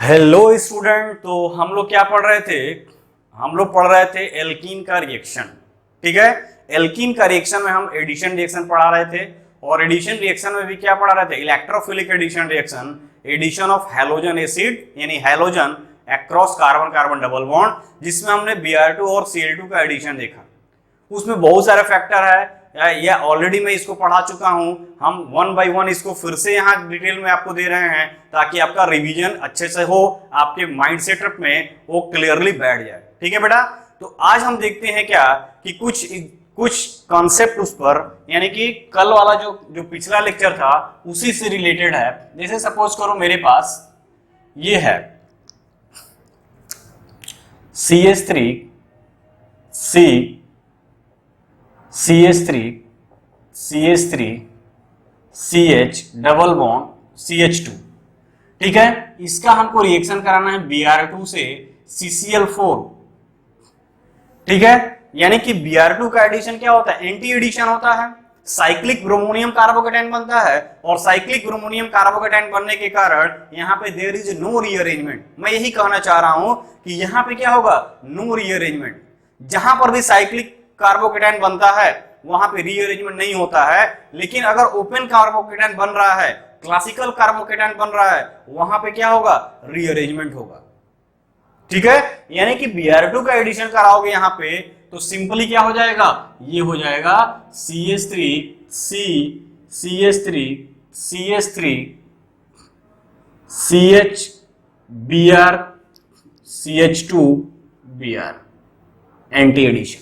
Hello student. तो हम लोग क्या पढ़ रहे थे? हम लोग पढ़ रहे थे एल्कीन का रिएक्शन। ठीक है, एल्कीन का रिएक्शन में हम एडिशन रिएक्शन पढ़ा रहे थे और एडिशन रिएक्शन में भी क्या पढ़ा रहे थे? Electrophilic addition reaction, addition of halogen acid यानी halogen across carbon carbon double bond, जिसमें हमने Br2 और Cl2 का एडिशन देखा। उसमें बहुत सारे फैक्टर है, या ऑलरेडी मैं इसको पढ़ा चुका हूं। हम वन बाय वन इसको फिर से यहाँ डिटेल में आपको दे रहे हैं ताकि आपका रिवीजन अच्छे से हो, आपके माइंड सेटअप में वो क्लियरली बैठ जाए। ठीक है बेटा, तो आज हम देखते हैं क्या कि कुछ कॉन्सेप्ट उस पर, यानी कि कल वाला जो पिछला लेक्चर था उसी से रिलेटेड है। जैसे सपोज करो मेरे पास ये है CH3 CH double bond CH2। ठीक है, इसका हमको रिएक्शन कराना है Br2 से CCl4। ठीक है, यानी कि Br2 का एडिशन क्या होता है? एंटी एडिशन होता है, साइक्लिक ब्रोमोनियम कार्बोकेटाइन बनता है और साइक्लिक ब्रोमोनियम कार्बोकेटाइन बनने के कारण यहाँ पे देयर इज नो रीअरेंजमेंट। मैं यही कहना चाह रहा हूं कि यहाँ पे क्या होगा? No rearrangement. जहां पर भी साइक्लिक कार्बोकेटाइन बनता है वहां पे रीअरेंजमेंट नहीं होता है, लेकिन अगर ओपन कार्बोकेटाइन बन रहा है, क्लासिकल कार्बोकेटाइन बन रहा है, वहां पे क्या होगा? रीअरेंजमेंट होगा। ठीक है, यानी कि Br2 का एडिशन कराओगे यहां पे तो सिंपली क्या हो जाएगा? ये हो जाएगा CH3 CH Br CH2 Br, anti addition.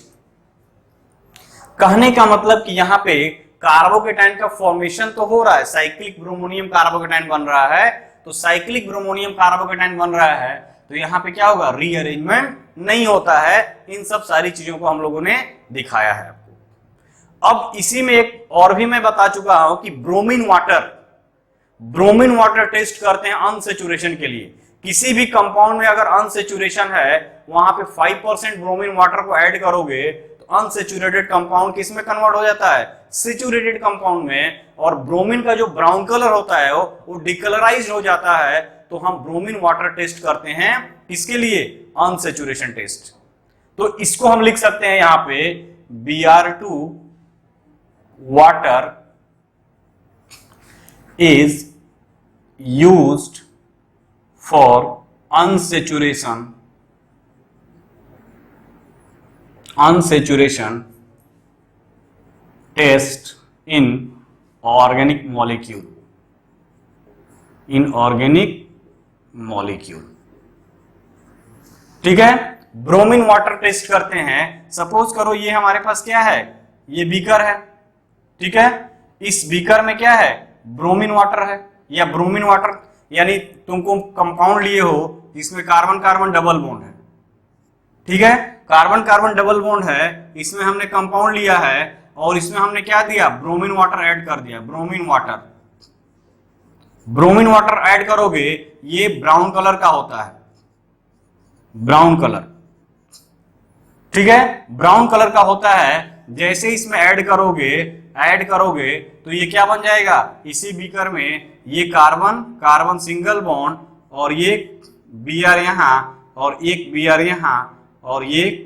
कहने का मतलब कि यहाँ पे कार्बोकेटाइन का फॉर्मेशन तो हो रहा है, साइक्लिक ब्रोमोनियम कार्बोकेटाइन बन रहा है, तो साइक्लिक ब्रोमोनियम कार्बोकेटाइन बन रहा है तो यहाँ पे क्या होगा? रीअरेंजमेंट नहीं होता है। इन सब सारी चीजों को हम लोगों ने दिखाया है आपको। अब इसी में एक और भी मैं बता चुका हूं कि ब्रोमीन वाटर टेस्ट करते हैं अनसेचुरेशन के लिए। किसी भी कंपाउंड में अगर अनसेचुरेशन है, वहां पे 5% ब्रोमीन वाटर को ऐड करोगे तो अनसेचुरेटेड कंपाउंड किस में कन्वर्ट हो जाता है? सेचुरेटेड कंपाउंड में। और ब्रोमीन का जो ब्राउन कलर होता है वो डिकलराइज्ड हो जाता है, तो हम ब्रोमीन वाटर टेस्ट करते हैं। किसके लिए? Unsaturation test. तो इसको हम लिख सकते हैं यहां पे Br2 water is used for unsaturation test in organic molecule। ठीक है, ब्रोमीन वाटर टेस्ट करते हैं। सपोज करो ये हमारे पास क्या है? ये बीकर है। ठीक है, इस बीकर में क्या है? ब्रोमीन वाटर है, या ब्रोमीन वाटर यानी तुमको कंपाउंड लिए हो इसमें कार्बन कार्बन डबल बॉन्ड है। ठीक है, कार्बन कार्बन डबल बॉन्ड है, इसमें हमने कंपाउंड लिया है और इसमें हमने क्या दिया? ब्रोमीन वाटर ऐड कर दिया। ब्रोमीन वाटर ऐड करोगे, ये ब्राउन कलर का होता है, ब्राउन कलर। ठीक है, ब्राउन कलर का होता है। जैसे इसमें ऐड करोगे तो ये क्या बन जाएगा? इसी बीकर में ये कार्बन कार्बन सिंगल बॉन्ड और ये Br यहां और एक Br यहां और ये।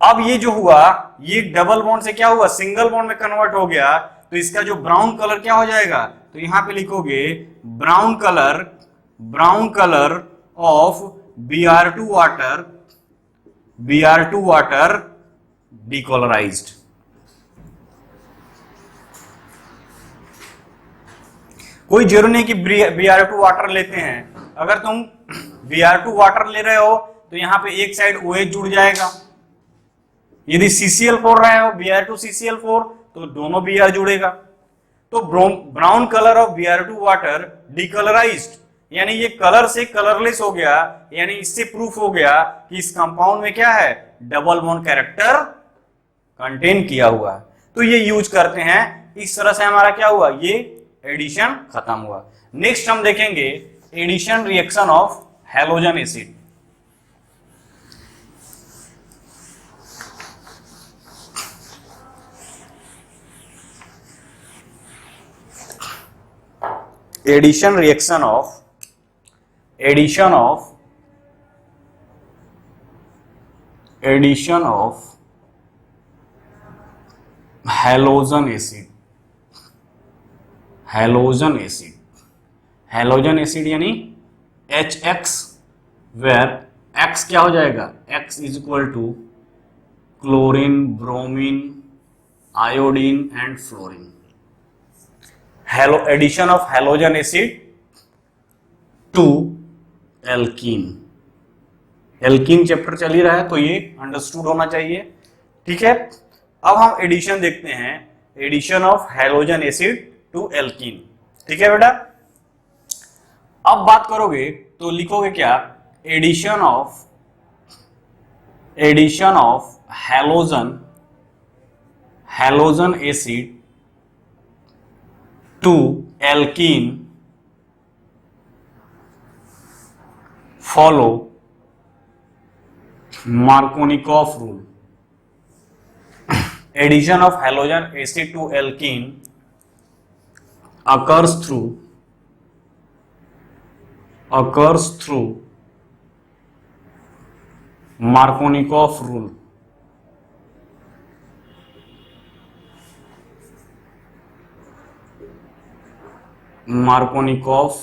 अब ये जो हुआ, ये डबल बॉन्ड से क्या हुआ? सिंगल बॉन्ड में कन्वर्ट हो गया। तो इसका जो ब्राउन कलर क्या हो जाएगा? तो यहां पे लिखोगे brown colour of Br2 water decolourised. कोई जरूरी नहीं कि Br2 वाटर लेते हैं। अगर तुम Br2 वाटर ले रहे हो तो यहां पे एक साइड OH जुड़ जाएगा। यदि CCl4 रहे हो, Br2 CCl4, तो दोनों Br जुड़ेगा। तो brown colour of Br2 water decolourised, यानी ये कलर से कलरलेस हो गया। यानी इससे प्रूफ हो गया कि इस कंपाउंड में क्या है? डबल बॉन्ड कैरेक्टर कंटेन किया हुआ है। तो ये यूज करते हैं। इस तरह से हमारा क्या हुआ? ये एडिशन खत्म हुआ। नेक्स्ट हम देखेंगे addition reaction of halogen acid. Addition reaction of addition of halogen acid, halogen acid यानी HX, वेयर X क्या हो जाएगा, X is equal to chlorine, bromine, iodine and fluorine. Addition of halogen acid to alkene. Alkene chapter चल ही रहा है तो ये अंडरस्टूड होना चाहिए, ठीक है। अब हम एडिशन देखते हैं, addition of halogen acid to alkene, ठीक है बेटा। अब बात करोगे तो लिखोगे क्या, addition of halogen acid to alkene follow Markovnikov rule. Addition of halogen acid to alkene occurs through Markovnikov rule. Markovnikov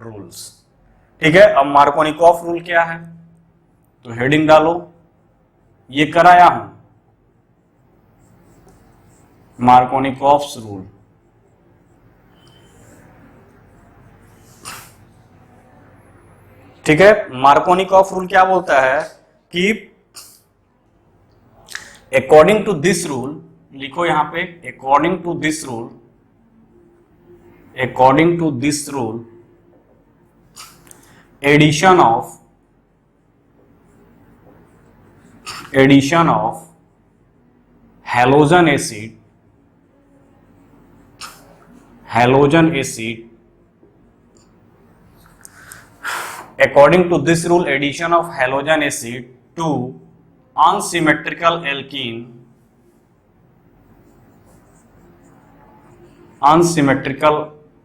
rules, ठीक है। अब मार्कोनिकॉफ रूल क्या है तो हेडिंग डालो, ये कराया हूं मार्कोनिकॉफ रूल। ठीक है, मार्कोनिकॉफ रूल क्या बोलता है कि अकॉर्डिंग टू दिस रूल, लिखो यहां पे according to this rule addition of halogen acid according to this rule, addition of halogen acid to unsymmetrical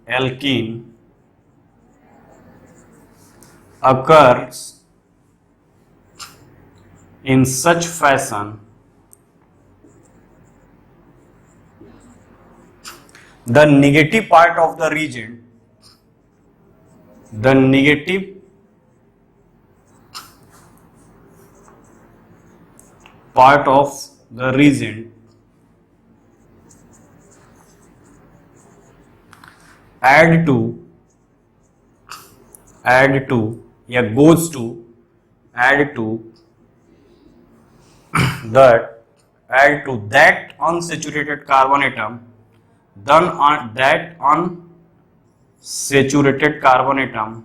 alkene occurs in such fashion the negative part of the reagent add to या goes to that unsaturated carbon atom, then that unsaturated carbon atom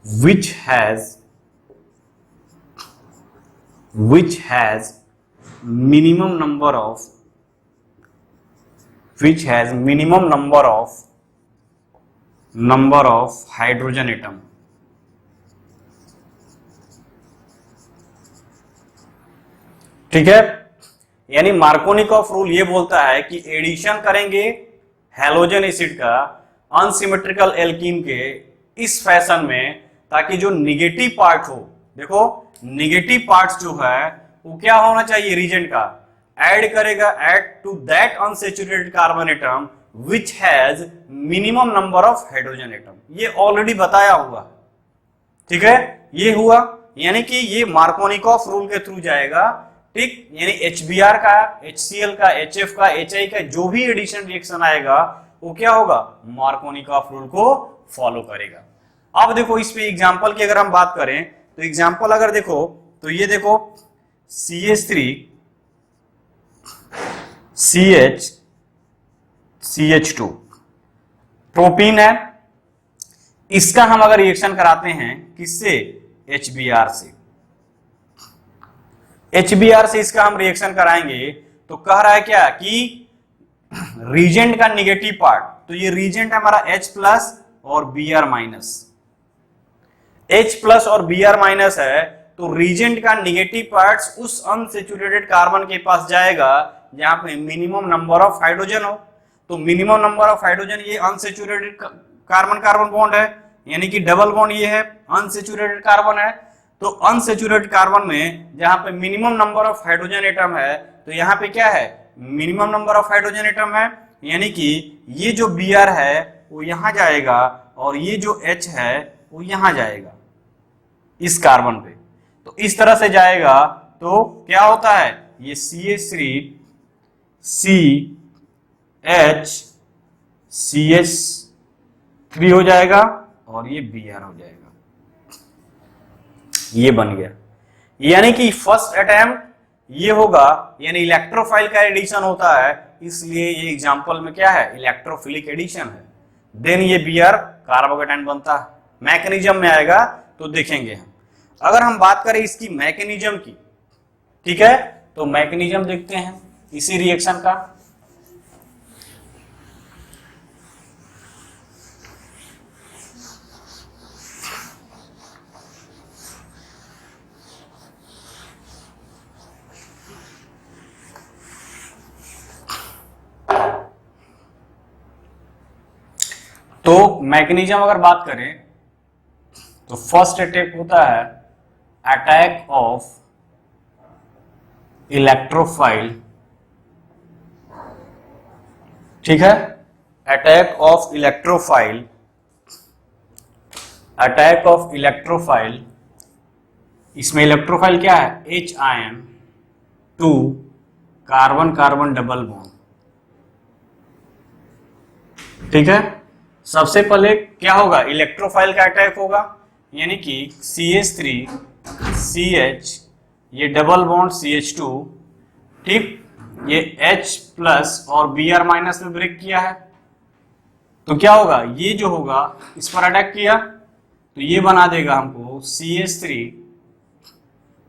which has minimum number of hydrogen atom। ठीक है, यानी Markovnikov rule ये बोलता है कि addition करेंगे halogen acid का अनसिमेट्रिकल एल्कीन के इस फैशन में ताकि जो निगेटिव पार्ट हो, देखो निगेटिव पार्ट्स जो है वो क्या होना चाहिए रीजेंट का, ऐड करेगा add to that unsaturated carbon atom which has minimum number of hydrogen atom. ये ऑलरेडी बताया हुआ, ठीक है, ये हुआ, यानी कि ये मार्कोनिकॉफ रूल के थ्रू जाएगा, ठीक, यानी HBr का, HCl का, HF का, HI का जो भी एडिशन रिएक्शन आएगा वो क्या होगा, मार्कोनिकॉफ रूल को फॉलो करेगा। अब देखो इस पे एग्जांपल की अगर हम बात करें तो एग्जांपल अगर देखो तो ये देखो CH3CH2 प्रोपीन है, इसका हम अगर रिएक्शन कराते हैं किससे, HBr से इसका हम रिएक्शन कराएंगे तो कह रहा है क्या कि रीजेंट का निगेटिव पार्ट, तो ये रीजेंट है हमारा H प्लस और Br माइनस, H प्लस और Br माइनस है तो रीजेंट का निगेटिव पार्ट्स उस अनसैचुरेटेड कार्बन के पास जाएगा जहां पे मिनिमम नंबर ऑफ हाइड्रोजन हो। तो मिनिमम नंबर ऑफ हाइड्रोजन ये अनसैचुरेटेड कार्बन कार्बन बॉन्ड है, यानी कि डबल बॉन्ड ये है, अनसैचुरेटेड कार्बन है। तो अनसैचुरेटेड कार्बन में जहां पे minimum number of hydrogen atom है, तो यहाँ पे क्या है, minimum number of hydrogen atom है, यानी कि ये जो Br है वो यहां जाएगा और ये जो H है वो यहां जाएगा इस कार्बन पे। तो इस तरह से जाएगा तो क्या होता है, ये CH3 CH3 हो जाएगा और ये Br हो जाएगा, ये बन गया। यानी कि फर्स्ट अटेम्प्ट ये होगा, यानी इलेक्ट्रोफाइल का एडिशन होता है, इसलिए ये एग्जांपल में क्या है, इलेक्ट्रोफिलिक एडिशन है। देन ये Br कार्बोकेटाइन बनता है। मैकेनिज्म में आएगा तो देखेंगे हम। अगर हम बात करें इसकी मैकेनिज्म की, ठीक है, तो मैकेनिज्म देखते हैं इसी रिएक्शन का। तो मैकेनिज्म अगर बात करें तो फर्स्ट अटैक होता है अटैक ऑफ इलेक्ट्रोफाइल, ठीक है, attack of electrophile, attack of electrophile. इसमें इलेक्ट्रोफाइल क्या है, H ion to carbon carbon double bond, ठीक है। सबसे पहले क्या होगा, इलेक्ट्रोफाइल का अटैक होगा, यानी कि CH3 CH, ये डबल बॉन्ड CH2, ठीक, ये H प्लस और Br माइनस में ब्रेक किया है, तो क्या होगा, ये जो होगा इस पर अटैक किया तो ये बना देगा हमको CH3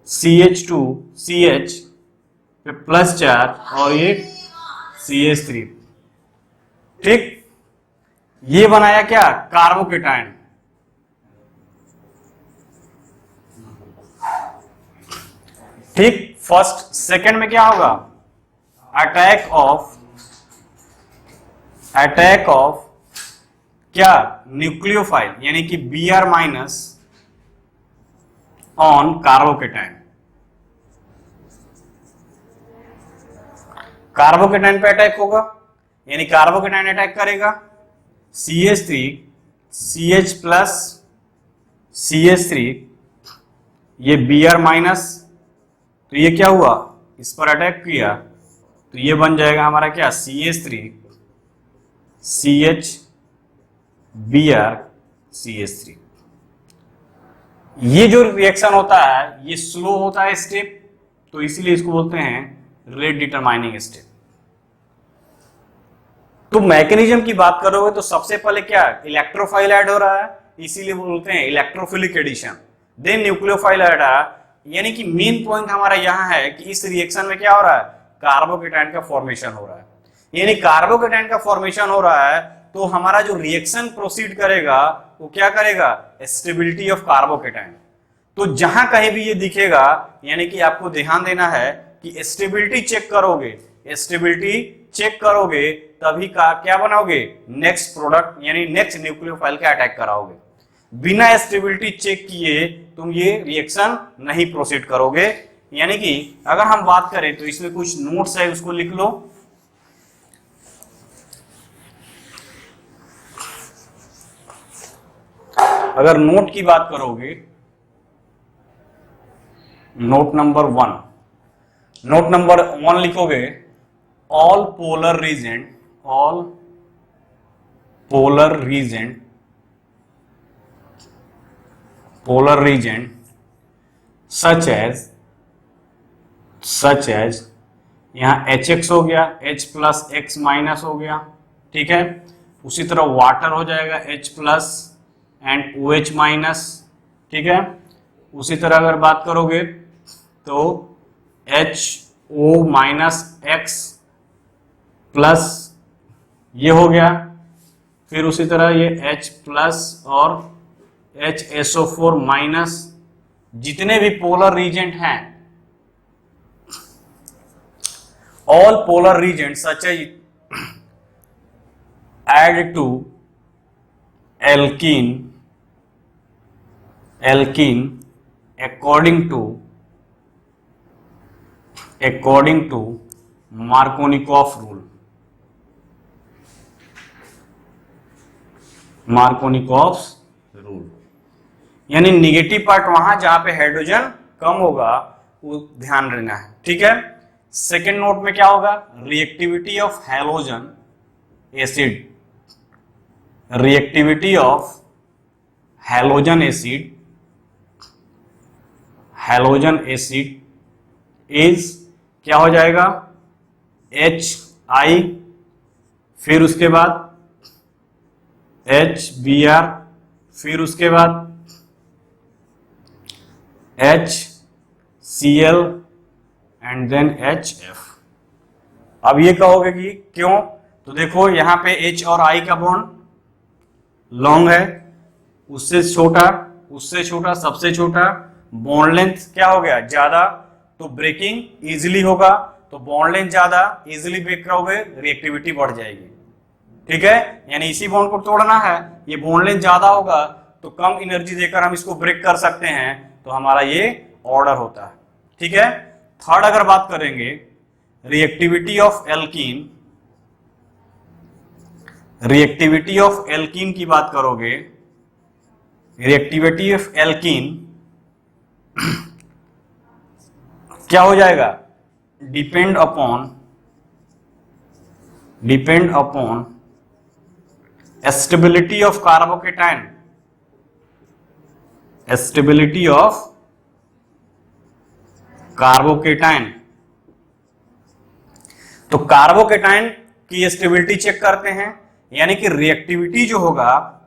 CH2 CH पे प्लस चार्ज और ये CH3, ठीक। ये बनाया क्या, कार्बोकेटाइन, ठीक। फर्स्ट सेकंड में क्या होगा, अटैक ऑफ क्या, न्यूक्लियोफाइल, यानी कि Br minus on carbocation, carbocation पे अटैक होगा, यानी कार्बोकेटाइन अटैक करेगा CH3 CH प्लस CH3, ये Br माइनस, तो ये क्या हुआ, इस पर अटैक किया तो ये बन जाएगा हमारा क्या, CH3 CH Br CH3। ये जो रिएक्शन होता है ये स्लो होता है स्टेप, तो इसीलिए इसको बोलते हैं रेट डिटरमाइनिंग स्टेप। तो मैकेनिज्म की बात करोगे तो सबसे पहले क्या, इलेक्ट्रोफाइल ऐड हो रहा है, इसीलिए बोलते हैं electrophilic addition. Then nucleophile add है, यानी कि मेन पॉइंट हमारा यहाँ है कि इस रिएक्शन में क्या हो रहा है, कार्बोकेटाइन का फॉर्मेशन हो रहा है। यानी कार्बोकेटाइन का फॉर्मेशन हो रहा है तो हमारा जो रिएक्शन प्रोसीड करेगा वो क्या करेगा, स्टेबिलिटी ऑफ कार्बोकेटाइन। तो जहां कहीं भी ये दिखेगा, यानी कि आपको ध्यान देना है कि स्टेबिलिटी चेक करोगे, स्टेबिलिटी चेक करोगे तभी क्या बनाओगे, नेक्स्ट प्रोडक्ट यानी नेक्स्ट न्यूक्लियोफाइल का अटैक कराओगे। बिना स्टेबिलिटी चेक किए तुम ये रिएक्शन नहीं प्रोसीड करोगे। यानी कि अगर हम बात करें तो इसमें कुछ नोट्स है, उसको लिख लो। अगर नोट की बात करोगे, नोट नंबर 1 लिखोगे, all polar region such as यहाँ HX हो गया, H प्लस X माइनस हो गया, ठीक है। उसी तरह वाटर हो जाएगा H plus and OH minus, ठीक है। उसी तरह अगर बात करोगे तो HO माइनस X प्लस ये हो गया, फिर उसी तरह ये H प्लस और HSO4 माइनस जितने भी पोलर रीजेंट हैं, all polar reagent such as add to alkene according to Markovnikov rule. Markovnikov's rule यानी निगेटिव पार्ट वहां जहां पे हाइड्रोजन कम होगा वो ध्यान रखना है, ठीक है। सेकेंड नोट में क्या होगा, reactivity of halogen acid, reactivity of halogen acid is क्या हो जाएगा, HI, फिर उसके बाद HBr, फिर उसके बाद HCl एंड देन HF। अब ये कहोगे कि क्यों, तो देखो यहां पे H और I का बॉन्ड लॉन्ग है, उससे छोटा सबसे छोटा, बॉन्ड लेंथ क्या हो गया ज्यादा, तो ब्रेकिंग इजीली होगा, तो बॉन्ड लेंथ ज्यादा, इजीली ब्रेक करोगे, रिएक्टिविटी बढ़ जाएगी, ठीक है। यानी इसी बॉन्ड को तोड़ना है, ये बॉन्ड लेंथ ज्यादा होगा तो कम एनर्जी देकर हम इसको ब्रेक कर सकते हैं, तो हमारा ये ऑर्डर होता है, ठीक है। थर्ड अगर बात करेंगे रिएक्टिविटी ऑफ एल्कीन की बात करोगे, रिएक्टिविटी ऑफ एल्कीन क्या हो जाएगा, depend upon stability of carbocation, तो कार्बोकेटाइन की स्टेबिलिटी चेक करते हैं, यानी कि रिएक्टिविटी जो होगा,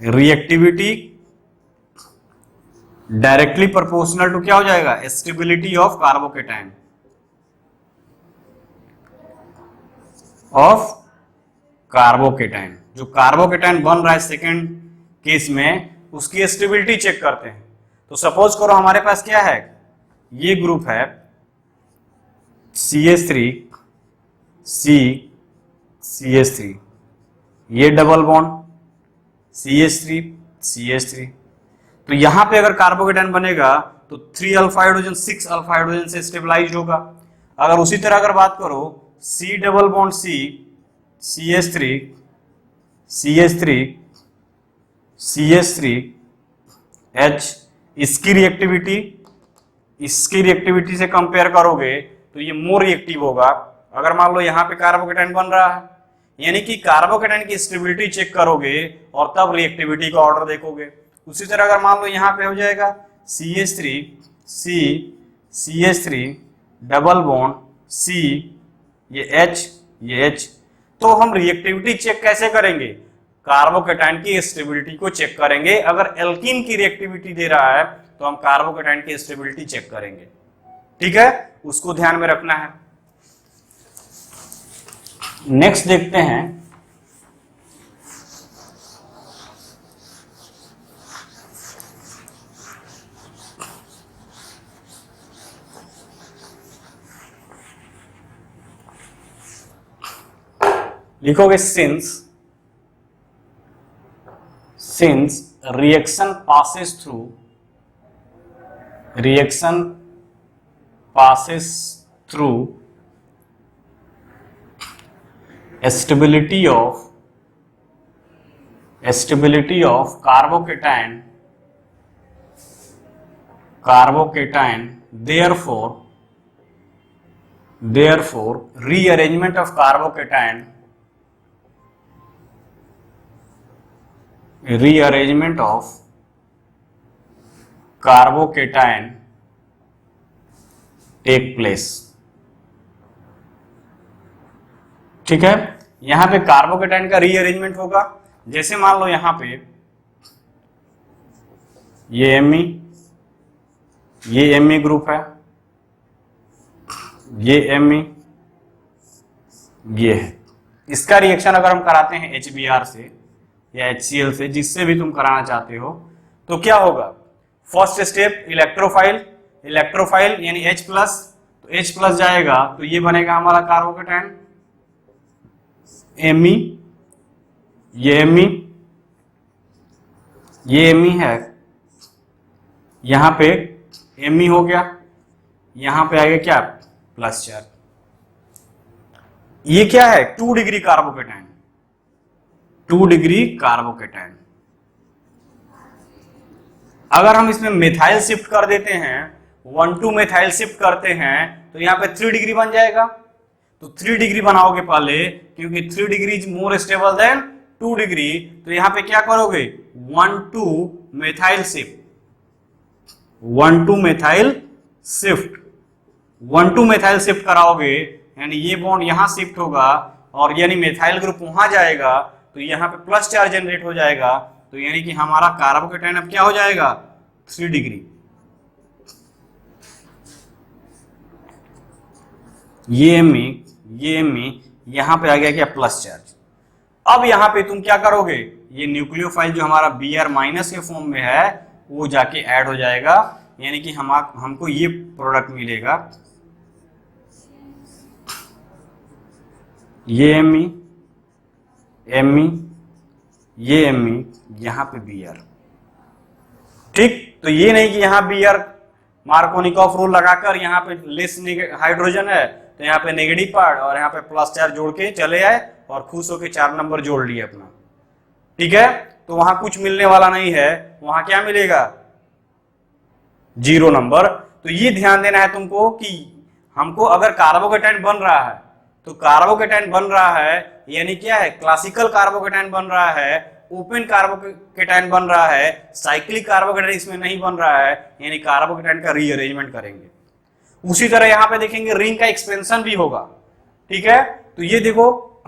रिएक्टिविटी डायरेक्टली प्रोपोर्शनल टू क्या हो जाएगा, स्टेबिलिटी ऑफ कार्बोकेटाइन, जो कार्बोकेटाइन बन रहा है सेकेंड केस में, उसकी स्टेबिलिटी चेक करते हैं। तो सपोज करो हमारे पास क्या है, ये ग्रुप है CH3 CH3, ये डबल बॉन्ड CH3 तो यहां पे अगर कार्बोकेटाइन बनेगा तो 3 अल्फा हाइड्रोजन 6 अल्फा हाइड्रोजन से स्टेबलाइज होगा। अगर उसी तरह अगर बात करो C double bond C CH3 H, इसकी रिएक्टिविटी से कंपेयर करोगे तो ये मोर रिएक्टिव होगा। अगर मान लो यहाँ पे कार्बोकेटाइन बन रहा है, यानी कि कार्बोकेटाइन की स्टेबिलिटी चेक करोगे और तब रिएक्टिविटी का ऑर्डर देखोगे। उसी तरह अगर मान लो यहाँ पे हो जाएगा CH3 डबल बॉन्ड C, ये H, तो हम रिएक्टिविटी चेक कैसे करेंगे, कार्बोकेटाइन की स्टेबिलिटी को चेक करेंगे। अगर एल्कीन की रिएक्टिविटी दे रहा है तो हम कार्बोकेटाइन की स्टेबिलिटी चेक करेंगे, ठीक है, उसको ध्यान में रखना है। नेक्स्ट देखते हैं लिखोगे since reaction passes through stability of carbocation, therefore rearrangement of carbocation take place, ठीक है। यहां पे कार्बोकेटाइन का रीअरेंजमेंट होगा। जैसे मान लो यहां पे ये एमी ग्रुप है, ये एमी, ये है। इसका रिएक्शन अगर हम कराते हैं HBr से या HCl से, जिससे भी तुम कराना चाहते हो, तो क्या होगा, फर्स्ट स्टेप इलेक्ट्रोफाइल, इलेक्ट्रोफाइल यानी H प्लस, तो H प्लस जाएगा तो ये बनेगा हमारा कार्बोकेटायन Me, ये Me, ये Me है, यहां पे Me हो गया, यहां पे आएगा क्या प्लस चार्ज। ये क्या है 2 डिग्री कार्बोकेटायन, 2 डिग्री कार्बोकेटायन। अगर हम इसमें मिथाइल शिफ्ट कर देते हैं, 1,2 मिथाइल शिफ्ट करते हैं तो यहाँ पे 3 डिग्री बन जाएगा। तो 3 डिग्री बनाओगे पहले, क्योंकि 3 degree is more stable then 2 degree, तो यहाँ पे क्या करोगे 1,2 methyl shift, 1,2 methyl shift, 1,2 methyl shift कराओगे, यानी ये बॉन्ड यहां शिफ्ट होगा और यानी मिथाइल ग्रुप वहां जाएगा तो यहाँ पे प्लस चार्ज जनरेट हो जाएगा। तो यानी कि हमारा कार्बोकेटायन अब क्या हो जाएगा 3 डिग्री। ये Me यहां पे आ गया क्या प्लस चार्ज। अब यहां पे तुम क्या करोगे, ये न्यूक्लियोफाइल जो हमारा Br माइनस के फॉर्म में है वो जाके ऐड हो जाएगा, यानी कि हमको ये प्रोडक्ट मिलेगा, ये Me, ये Me, यहां पे Br। ठीक, तो ये नहीं कि यहां Br मार्कोनिकॉफ रूल लगाकर यहाँ पे लेस हाइड्रोजन है तो यहाँ पे नेगेटिव पार्ट और यहाँ पे प्लस चार्ज जोड़ के चले आए और खुश होके 4 नंबर जोड़ लिए अपना। ठीक है, तो वहां कुछ मिलने वाला नहीं है, वहां क्या मिलेगा 0 नंबर। तो ये ध्यान देना है तुमको कि हमको अगर कार्बोकेटायन बन रहा है तो कार्बोकेटायन बन रहा है यानी क्या है क्लासिकल कार्बोकेटायन बन रहा है, ओपन कार्बोकेटायन बन रहा है, साइक्लिक कार्बोकेटायन इसमें नहीं बन रहा है, यानी कार्बोकेटायन का रीअरेंजमेंट करेंगे। उसी तरह यहां पे देखेंगे रिंग का एक्सपेंशन भी होगा। ठीक है, तो ये देखो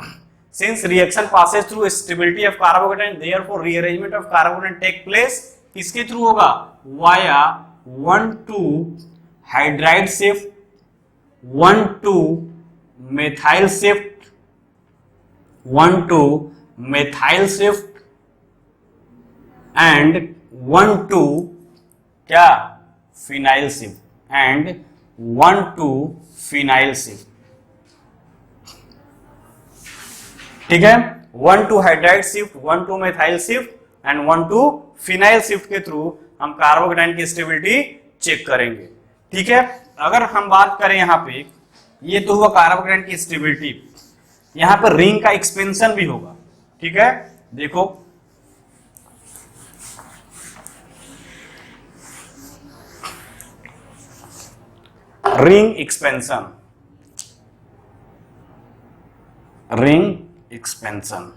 since reaction passes through stability of carbocation therefore rearrangement of carbocation take place, किसके थ्रू होगा via 1,2 hydride shift, 1,2 methyl shift, 1,2 methyl shift and 1,2 क्या phenyl shift and 1,2 phenyl shift. ठीक है, 1,2 hydride shift, 1,2 methyl shift and 1,2 phenyl shift के through हम carbocation की stability check करेंगे। ठीक है, अगर हम बात करें यहां पे, ये तो हुआ कार्बोकेटायन की स्टेबिलिटी, यहां पर रिंग का एक्सपेंशन भी होगा। ठीक है, देखो रिंग एक्सपेंशन, रिंग एक्सपेंशन।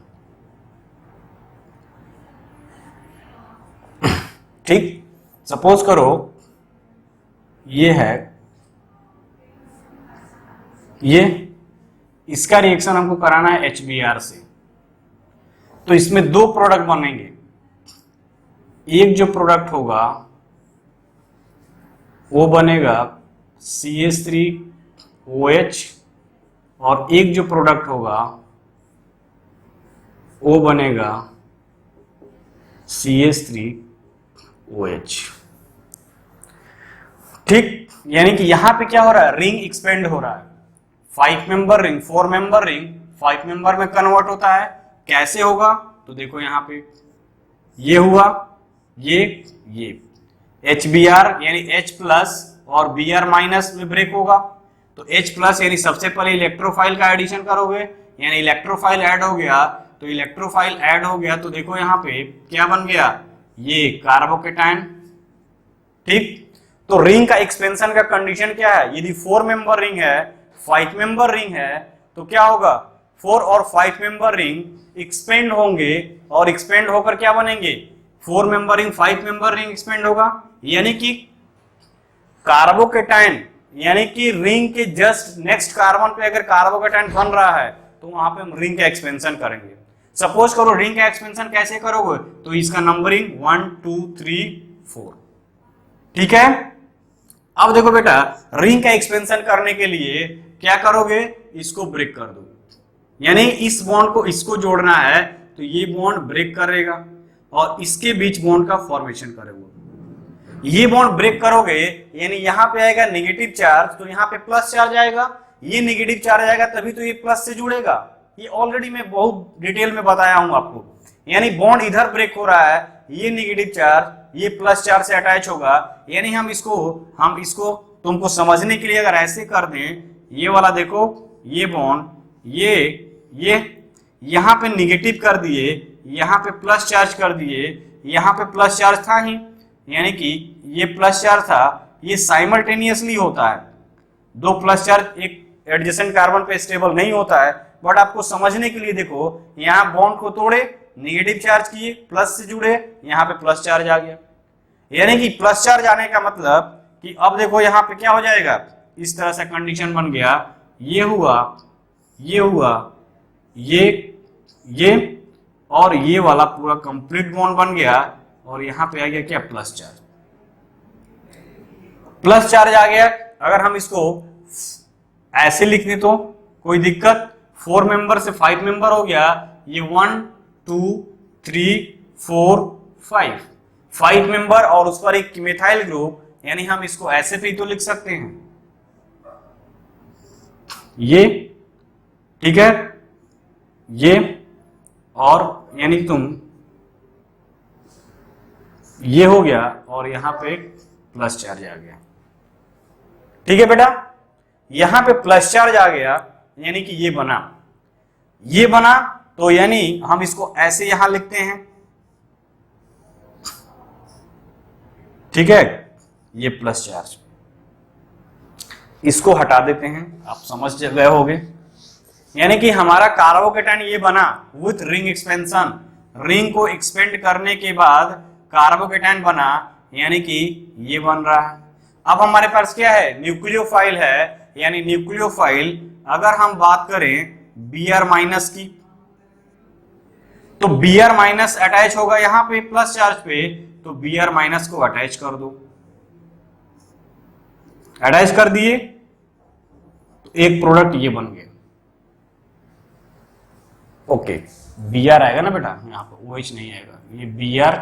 ठीक, सपोज करो ये है, ये इसका रिएक्शन हमको कराना है HBr से, तो इसमें 2 प्रोडक्ट बनेंगे। एक जो प्रोडक्ट होगा वो बनेगा CH3OH और एक जो प्रोडक्ट होगा वो बनेगा CH3OH। ठीक, यानी कि यहां पे क्या हो रहा है रिंग एक्सपेंड हो रहा है, 5 member ring 4 member ring 5 member में कन्वर्ट होता है। कैसे होगा तो देखो यहां पे ये हुआ, ये HBr यानी H प्लस और Br माइनस में ब्रेक होगा, तो H प्लस यानी सबसे पहले इलेक्ट्रोफाइल का एडिशन करोगे, यानी इलेक्ट्रोफाइल ऐड हो गया, तो इलेक्ट्रोफाइल ऐड हो गया तो देखो यहां पे क्या बन गया ये कार्बोकेटायन। ठीक, तो रिंग का एक्सपेंशन का कंडीशन क्या है, यदि 4 मेंबर रिंग है 5 मेंबर रिंग है तो क्या होगा 4 और 5 मेंबर रिंग एक्सपेंड होंगे और एक्सपेंड होकर क्या बनेंगे 4 member ring 5 member ring expand होगा, यानी कि कार्बोकेटायन यानी कि रिंग के जस्ट नेक्स्ट कार्बन पे अगर कार्बोकेटायन बन रहा है तो वहां पे हम रिंग का एक्सपेंशन करेंगे। सपोज करो रिंग का एक्सपेंशन कैसे करोगे, तो इसका नंबरिंग 1 2 3 4। ठीक है, अब देखो बेटा रिंग का एक्सपेंशन करने के लिए क्या करोगे, इसको ब्रेक कर दो, यानी इस बॉन्ड को इसको जोड़ना है तो ये बॉन्ड ब्रेक करेगा और इसके बीच बॉन्ड का फॉर्मेशन करेगा। ये बॉन्ड ब्रेक करोगे यानी यहाँ पे आएगा नेगेटिव चार्ज, तो यहाँ पे प्लस चार्ज आएगा, ये नेगेटिव चार्ज आएगा तभी तो ये प्लस से जुड़ेगा। ये ऑलरेडी मैं बहुत डिटेल में बताया हूं आपको। यानी बॉन्ड इधर ब्रेक हो रहा है, ये नेगेटिव चार्ज ये प्लस चार्ज से अटैच होगा, यानी हम इसको तुमको समझने के लिए अगर ऐसे कर दें, ये वाला देखो ये बॉन्ड ये यहाँ पे निगेटिव कर दिए, यहाँ पे प्लस चार्ज कर दिए, यहाँ पे प्लस चार्ज था ही, यानी कि ये प्लस चार्ज था, ये साइमल्टेनियसली होता है। दो प्लस चार्ज एक एडजेसेंट कार्बन पे स्टेबल नहीं होता है, बट आपको समझने के लिए देखो यहाँ बॉन्ड को तोड़े, नेगेटिव चार्ज किए, प्लस से जुड़े, यहाँ पे प्लस चार्ज आ गया। यानी कि प्लस चार्ज आने का मतलब कि अब देखो यहाँ पे क्या हो जाएगा, इस तरह से कंडीशन बन गया, ये हुआ ये और ये वाला पूरा कंप्लीट बॉन्ड बन गया, और यहाँ पे आ गया क्या, प्लस चार्ज आ गया। अगर हम इसको ऐसे लिख दें तो कोई दिक्कत, 4 मेंबर से 5 मेंबर हो गया, ये 1 2 3 4 5 मेंबर और उस पर एक मिथाइल ग्रुप, यानी हम इसको ऐसे भी तो लिख सकते हैं, ये ठीक है, ये और यानी तुम ये हो गया और यहां पे एक प्लस चार्ज आ गया। ठीक है बेटा, यहां पे प्लस चार्ज आ गया यानी कि ये बना, तो यानी हम इसको ऐसे यहां लिखते हैं, ठीक है, ये प्लस चार्ज, इसको हटा देते हैं, आप समझ गए होंगे। यानी कि हमारा कार्बोकेटाइन ये बना विथ रिंग एक्सपेंशन, रिंग को एक्सपेंड करने के बाद कार्बोकेटाइन बना, यानी कि ये बन रहा है। अब हमारे पास क्या है, न्यूक्लियोफाइल है, यानी न्यूक्लियोफाइल अगर हम बात करें Br माइनस की, तो Br माइनस अटैच होगा यहां पे प्लस चार्ज पे, तो Br माइनस को अटैच कर दो, अटैच कर दिए तो एक प्रोडक्ट ये बन गया। ओके, Br आएगा ना बेटा, यहां पर OH नहीं आएगा, ये Br,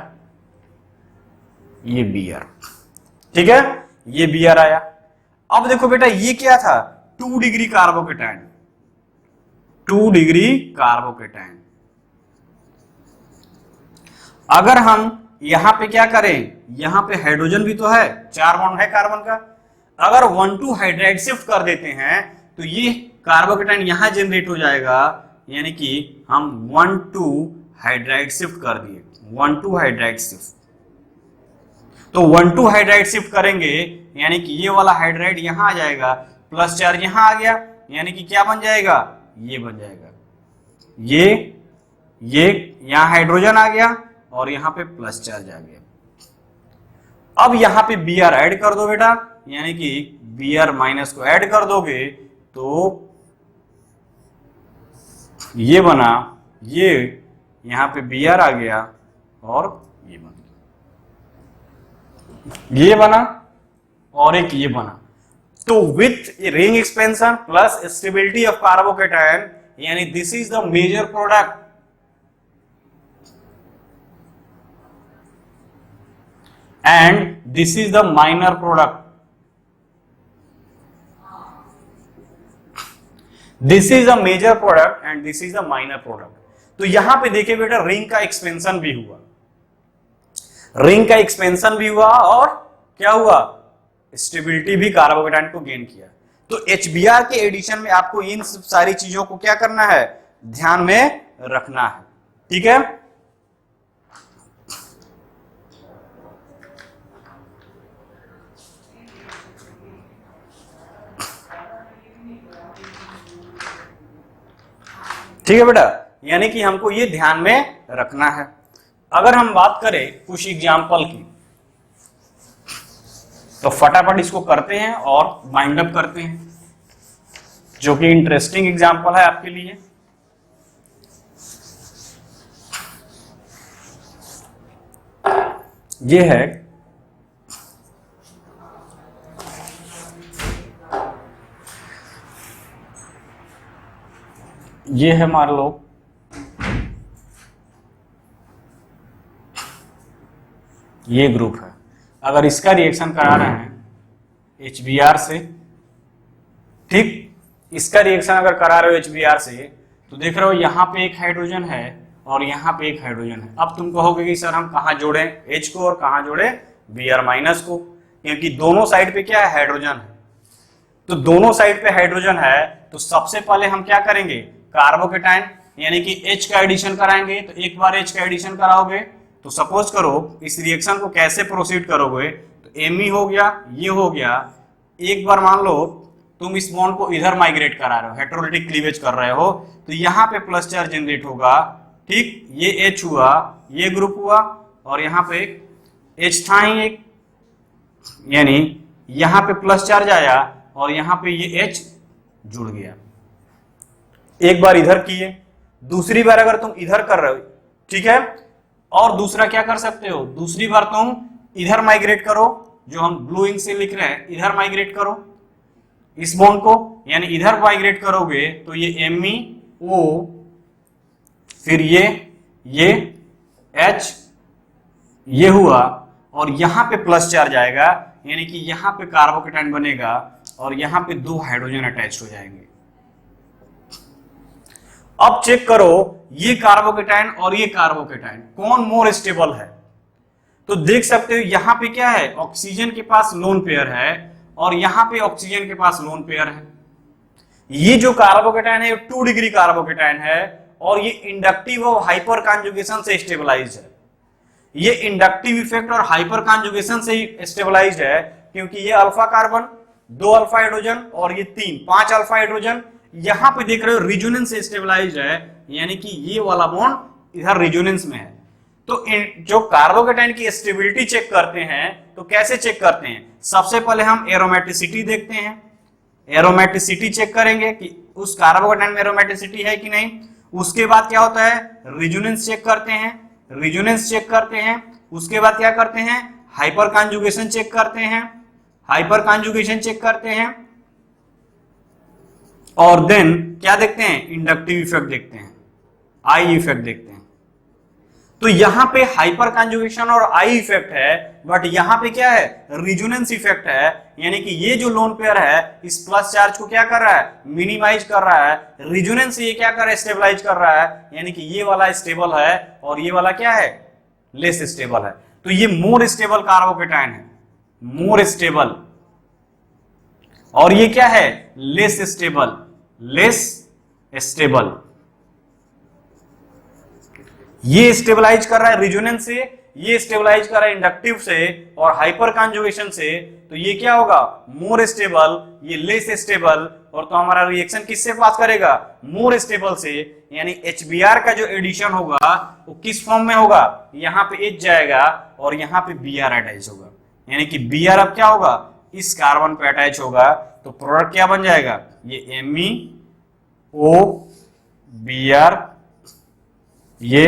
ठीक है, ये Br आया। अब देखो बेटा ये क्या था, 2 डिग्री कार्बोकेटाइन, 2 डिग्री कार्बोकेटाइन। अगर हम यहां पे क्या करें, यहां पे हाइड्रोजन भी तो है, 4 बॉन्ड है कार्बन का, अगर 1,2 हाइड्राइड शिफ्ट कर देते हैं तो ये कार्बोकेटाइन यहां जनरेट हो जाएगा, यानी कि हम 1,2 हाइड्राइड शिफ्ट कर दिए, 1,2 हाइड्राइड शिफ्ट, तो 1,2 हाइड्राइड शिफ्ट करेंगे यानी कि ये वाला हाइड्राइड यहां आ जाएगा, प्लस चार्ज यहां आ गया, यानी कि क्या बन जाएगा, ये बन जाएगा, ये यहां हाइड्रोजन आ गया और यहां पे प्लस चार्ज आ गया। अब यहां पे Br ऐड कर दो बेटा, यानी कि Br माइनस को ऐड कर दोगे तो ये बना, ये यहां पे Br आ गया और ये बन गया, ये बना और एक ये बना। तो with ring expansion plus stability of carbocation, यानी this is the major product, and this is the minor product, this is the major product and this is the minor product। तो यहां पे देखिए बेटा रिंग का एक्सपेंशन भी हुआ, ring का एक्सपेंशन भी हुआ और क्या हुआ, स्टेबिलिटी भी कार्बोकेटाइन को गेन किया। तो HBr के एडिशन में आपको इन सारी चीजों को क्या करना है, ध्यान में रखना है, ठीक है। ठीक है बेटा, यानी कि हमको ये ध्यान में रखना है। अगर हम बात करें कुछ एग्जाम्पल की, तो फटाफट इसको करते हैं और वाइंड अप करते हैं, जो कि इंटरेस्टिंग एग्जाम्पल है आपके लिए। ये है मान लो ये ग्रुप है, अगर इसका रिएक्शन करा रहे हैं HBr से, ठीक, इसका रिएक्शन अगर करा रहे हो HBr से, तो देख रहे हो यहाँ पे एक हाइड्रोजन है और यहाँ पे एक हाइड्रोजन है। अब तुम कहोगे कि सर हम कहाँ जोड़े H को और कहाँ जोड़े Br माइनस को, क्योंकि दोनों साइड पे क्या है, हाइड्रोजन है। तो दोनों साइड पे हाइड्रोजन है, तो सबसे पहले हम क्या करेंगे, कार्बोकेटाइन यानी कि H का एडिशन कराएंगे। तो एक बार H का एडिशन कराओगे तो सपोज करो इस रिएक्शन को कैसे प्रोसीड करोगे, तो Me हो गया, ये हो गया। एक बार मान लो तुम इस बॉन्ड को इधर माइग्रेट करा रहे हो, हेटेरोलिटिक क्लीवेज कर रहे हो, तो यहाँ पे प्लस चार्ज जनरेट होगा, ठीक, ये H हुआ, ये ग्रुप हुआ, और यहाँ पे H था ही एक, यानी यहाँ पे प्लस चार्ज आया और यहाँ पे ये H जुड़ गया। एक बार इधर किए, दूसरी बार अगर तुम इधर कर रहे हो, ठीक है, और दूसरा क्या कर सकते हो, दूसरी बार तुम इधर माइग्रेट करो, जो हम ब्लू इंक से लिख रहे हैं, इधर माइग्रेट करो इस बॉन्ड को, यानी इधर माइग्रेट करोगे तो ये MeO, फिर ये H, ये हुआ, और यहां पे प्लस चार्ज आएगा, यानी कि यहां पे कार्बोकेटाइन बनेगा और यहां पे दो हाइड्रोजन अटैच हो जाएंगे। अब चेक करो ये कार्बोकेटाइन और ये कार्बोकेटाइन कौन मोर स्टेबल है। तो देख सकते हो यहां पे क्या है, ऑक्सीजन के पास लोन पेयर है और यहां पे ऑक्सीजन के पास लोन पेयर है। ये जो कार्बोकेटाइन है 2 डिग्री कार्बोकेटाइन है और ये इंडक्टिव और हाइपर कॉन्जुगेशन से स्टेबलाइज्ड है। ये इंडक्टिव इफेक्ट और हाइपर कॉन्जुगेशन से स्टेबलाइज्ड है, क्योंकि ये अल्फा कार्बन, 2 अल्फा हाइड्रोजन और ये 5 अल्फा हाइड्रोजन यहां पे देख रहे हो रिजोनेंस से स्टेबलाइज्ड है, यानी कि ये वाला बॉन्ड इधर रिजोनेंस में है। तो जो कार्बोकेटाइन की स्टेबिलिटी चेक करते हैं तो कैसे चेक करते हैं, सबसे पहले हम एरोमेटिसिटी देखते हैं। एरोमेटिसिटी चेक करेंगे कि उस कार्बोकेटाइन में एरोमेटिसिटी है कि नहीं। उसके बाद क्या होता है, रिजोनेंस चेक करते हैं, रिजोनेंस चेक करते हैं। उसके बाद क्या करते हैं, हाइपर कॉन्जुगेशन चेक करते हैं, हाइपर कॉन्जुगेशन चेक करते हैं, और देन क्या देखते हैं, इंडक्टिव इफेक्ट देखते हैं, आई इफेक्ट देखते हैं। तो यहां पे हाइपर कॉन्जुगेशन और आई इफेक्ट है, बट यहां पे क्या है, रिजोनेंस इफेक्ट है, यानी कि ये जो लोन पेयर है इस प्लस चार्ज को क्या कर रहा है, मिनिमाइज कर रहा है। रिजोनेंस ये क्या कर रहा है, स्टेबलाइज कर रहा है, यानी कि ये वाला स्टेबल है और ये वाला क्या है, लेस स्टेबल है। तो ये मोर स्टेबल कार्बोकेटाइन है, मोर स्टेबल, और ये क्या है, लेस स्टेबल, लेस स्टेबल। ये स्टेबलाइज कर रहा है रिजोनेंस से, ये स्टेबलाइज कर रहा है इंडक्टिव से और हाइपर कॉन्जुगेशन से। तो ये क्या होगा, मोर स्टेबल, ये लेस स्टेबल, और तो हमारा रिएक्शन किससे पास करेगा, मोर स्टेबल से। यानी HBr का जो एडिशन होगा वो किस फॉर्म में होगा, यहाँ पे H जाएगा और यहाँ पे Br अटैच होगा, यानी कि Br अब क्या होगा, इस कार्बन पे अटैच होगा। तो प्रोडक्ट क्या बन जाएगा, ये MeO Br, ये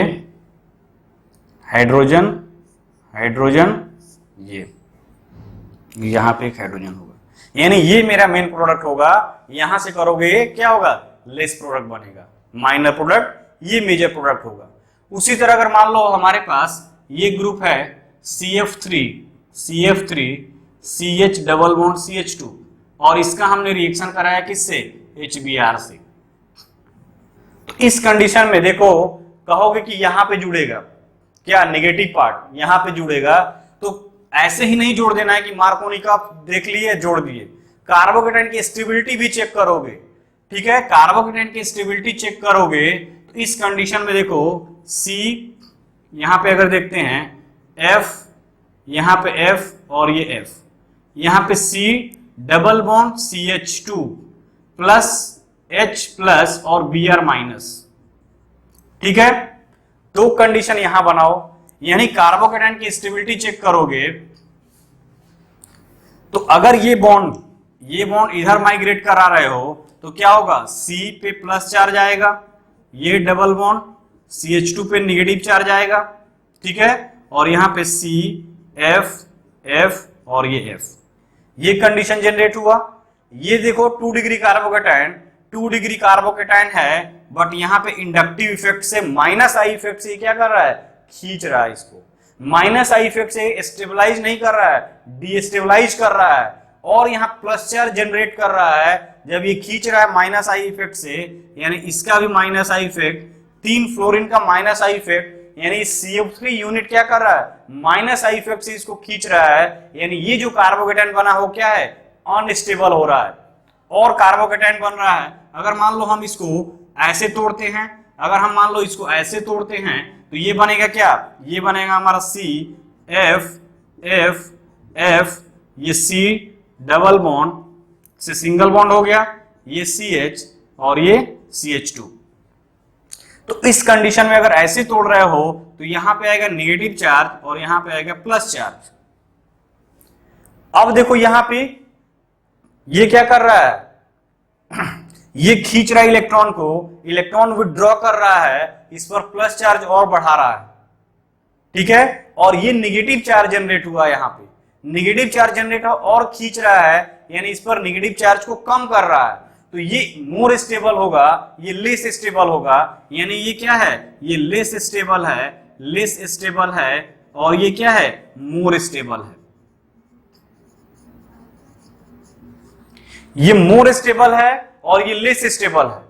हाइड्रोजन हाइड्रोजन, ये यहां पे एक हाइड्रोजन होगा, यानी ये मेरा मेन प्रोडक्ट होगा। यहां से करोगे क्या होगा, लेस प्रोडक्ट बनेगा, माइनर प्रोडक्ट, ये मेजर प्रोडक्ट होगा। उसी तरह अगर मान लो हमारे पास ये ग्रुप है CF3 CH double bond CH2, और इसका हमने रिएक्शन कराया किससे, HBr से। तो इस कंडीशन में देखो, कहोगे कि यहां पे जुड़ेगा क्या, नेगेटिव पार्ट यहां पे जुड़ेगा। तो ऐसे ही नहीं जोड़ देना है कि मार्कोनी का देख लिए जोड़ दिए, कार्बोकेटाइन की स्टेबिलिटी भी चेक करोगे, ठीक है, कार्बोकेटाइन की स्टेबिलिटी चेक करोगे। तो इस कंडीशन में देखो C, यहां पे अगर देखते हैं F, यहां पे F और ये F, यहां पे C double bond CH2 plus H plus और Br माइनस, ठीक है। दो कंडीशन यहां बनाओ, यानी कार्बोकेटाइन की स्टेबिलिटी चेक करोगे। तो अगर ये बॉन्ड इधर माइग्रेट करा रहे हो तो क्या होगा, C पे प्लस चार्ज आएगा, ये डबल बॉन्ड CH2 पे नेगेटिव चार्ज आएगा, ठीक है, और यहां पे C F F और ये F, ये कंडीशन जनरेट हुआ। ये देखो 2 डिग्री कार्बोकेटाइन, 2 डिग्री कार्बोकेटाइन है, बट यहां पे इंडक्टिव इफेक्ट से माइनस आई इफेक्ट से क्या कर रहा है, खींच रहा है इसको। माइनस आई इफेक्ट से स्टेबलाइज नहीं कर रहा है, डीस्टेबलाइज कर रहा है, और यहाँ प्लस चार्ज जनरेट कर रहा है जब ये खींच रहा है माइनस आई इफेक्ट से, यानी इसका भी माइनस आई इफेक्ट, 3 फ्लोरीन का माइनस आई इफेक्ट, यानी CO3 यूनिट क्या कर रहा है, माइनस आई इफेक्ट से इसको खींच रहा है, यानी ये जो कार्बोकेटाइन बना हो क्या है, अनस्टेबल हो रहा है और कार्बोकेटाइन बन रहा है। अगर मान लो हम इसको ऐसे तोड़ते हैं, अगर हम मान लो इसको ऐसे तोड़ते हैं तो ये बनेगा क्या, ये बनेगा हमारा CF, ये C डबल बॉन्ड से सिंगल बॉन्ड हो गया, ये CH और ये CH2। तो इस कंडीशन में अगर ऐसे तोड़ रहे हो तो यहां पे आएगा नेगेटिव चार्ज और यहां पे आएगा प्लस चार्ज। अब देखो यहां पे ये क्या कर रहा है, ये खींच रहा है इलेक्ट्रॉन को, इलेक्ट्रॉन विथड्रॉ कर रहा है, इस पर प्लस चार्ज और बढ़ा रहा है, ठीक है, और ये नेगेटिव चार्ज जनरेट हुआ, यहां पे नेगेटिव चार्ज जनरेट और खींच रहा है, यानी इस पर नेगेटिव चार्ज को कम कर रहा है। तो ये मोर स्टेबल होगा, ये लेस स्टेबल होगा, यानी ये क्या है, ये लेस स्टेबल है और ये क्या है, मोर स्टेबल है। ये मोर स्टेबल है और ये लेस स्टेबल है।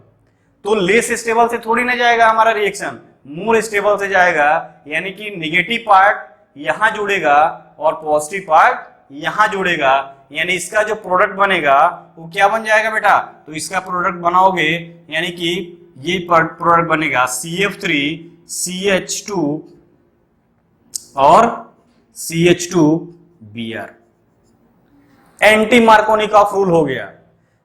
तो लेस स्टेबल से थोड़ी ना जाएगा हमारा रिएक्शन, मोर स्टेबल से जाएगा, यानी कि नेगेटिव पार्ट यहां जुड़ेगा और पॉजिटिव पार्ट यहां जुड़ेगा, यानी इसका जो प्रोडक्ट बनेगा वो क्या बन जाएगा बेटा, तो इसका प्रोडक्ट बनाओगे, यानी कि ये प्रोडक्ट बनेगा CF3 CH2 और CH2Br। एंटी मार्कोनिकॉफ रूल हो गया।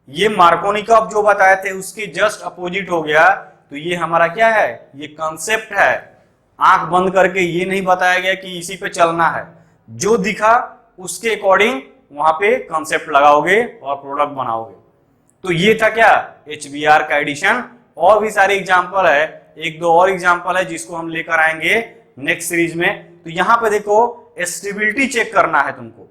ये मार्कोनिकॉफ जो बताए थे उसके जस्ट अपोजिट हो गया। तो ये हमारा क्या है, ये कॉन्सेप्ट है। आंख बंद करके ये नहीं बताया गया कि इसी पे चलना है, जो दिखा उसके अकॉर्डिंग वहां पे कॉन्सेप्ट लगाओगे और प्रोडक्ट बनाओगे। तो ये था क्या, HBr का एडिशन। और भी सारे एग्जांपल है, एक दो और एग्जांपल है जिसको हम लेकर आएंगे नेक्स्ट सीरीज में। तो यहां पे देखो स्टेबिलिटी चेक करना है तुमको,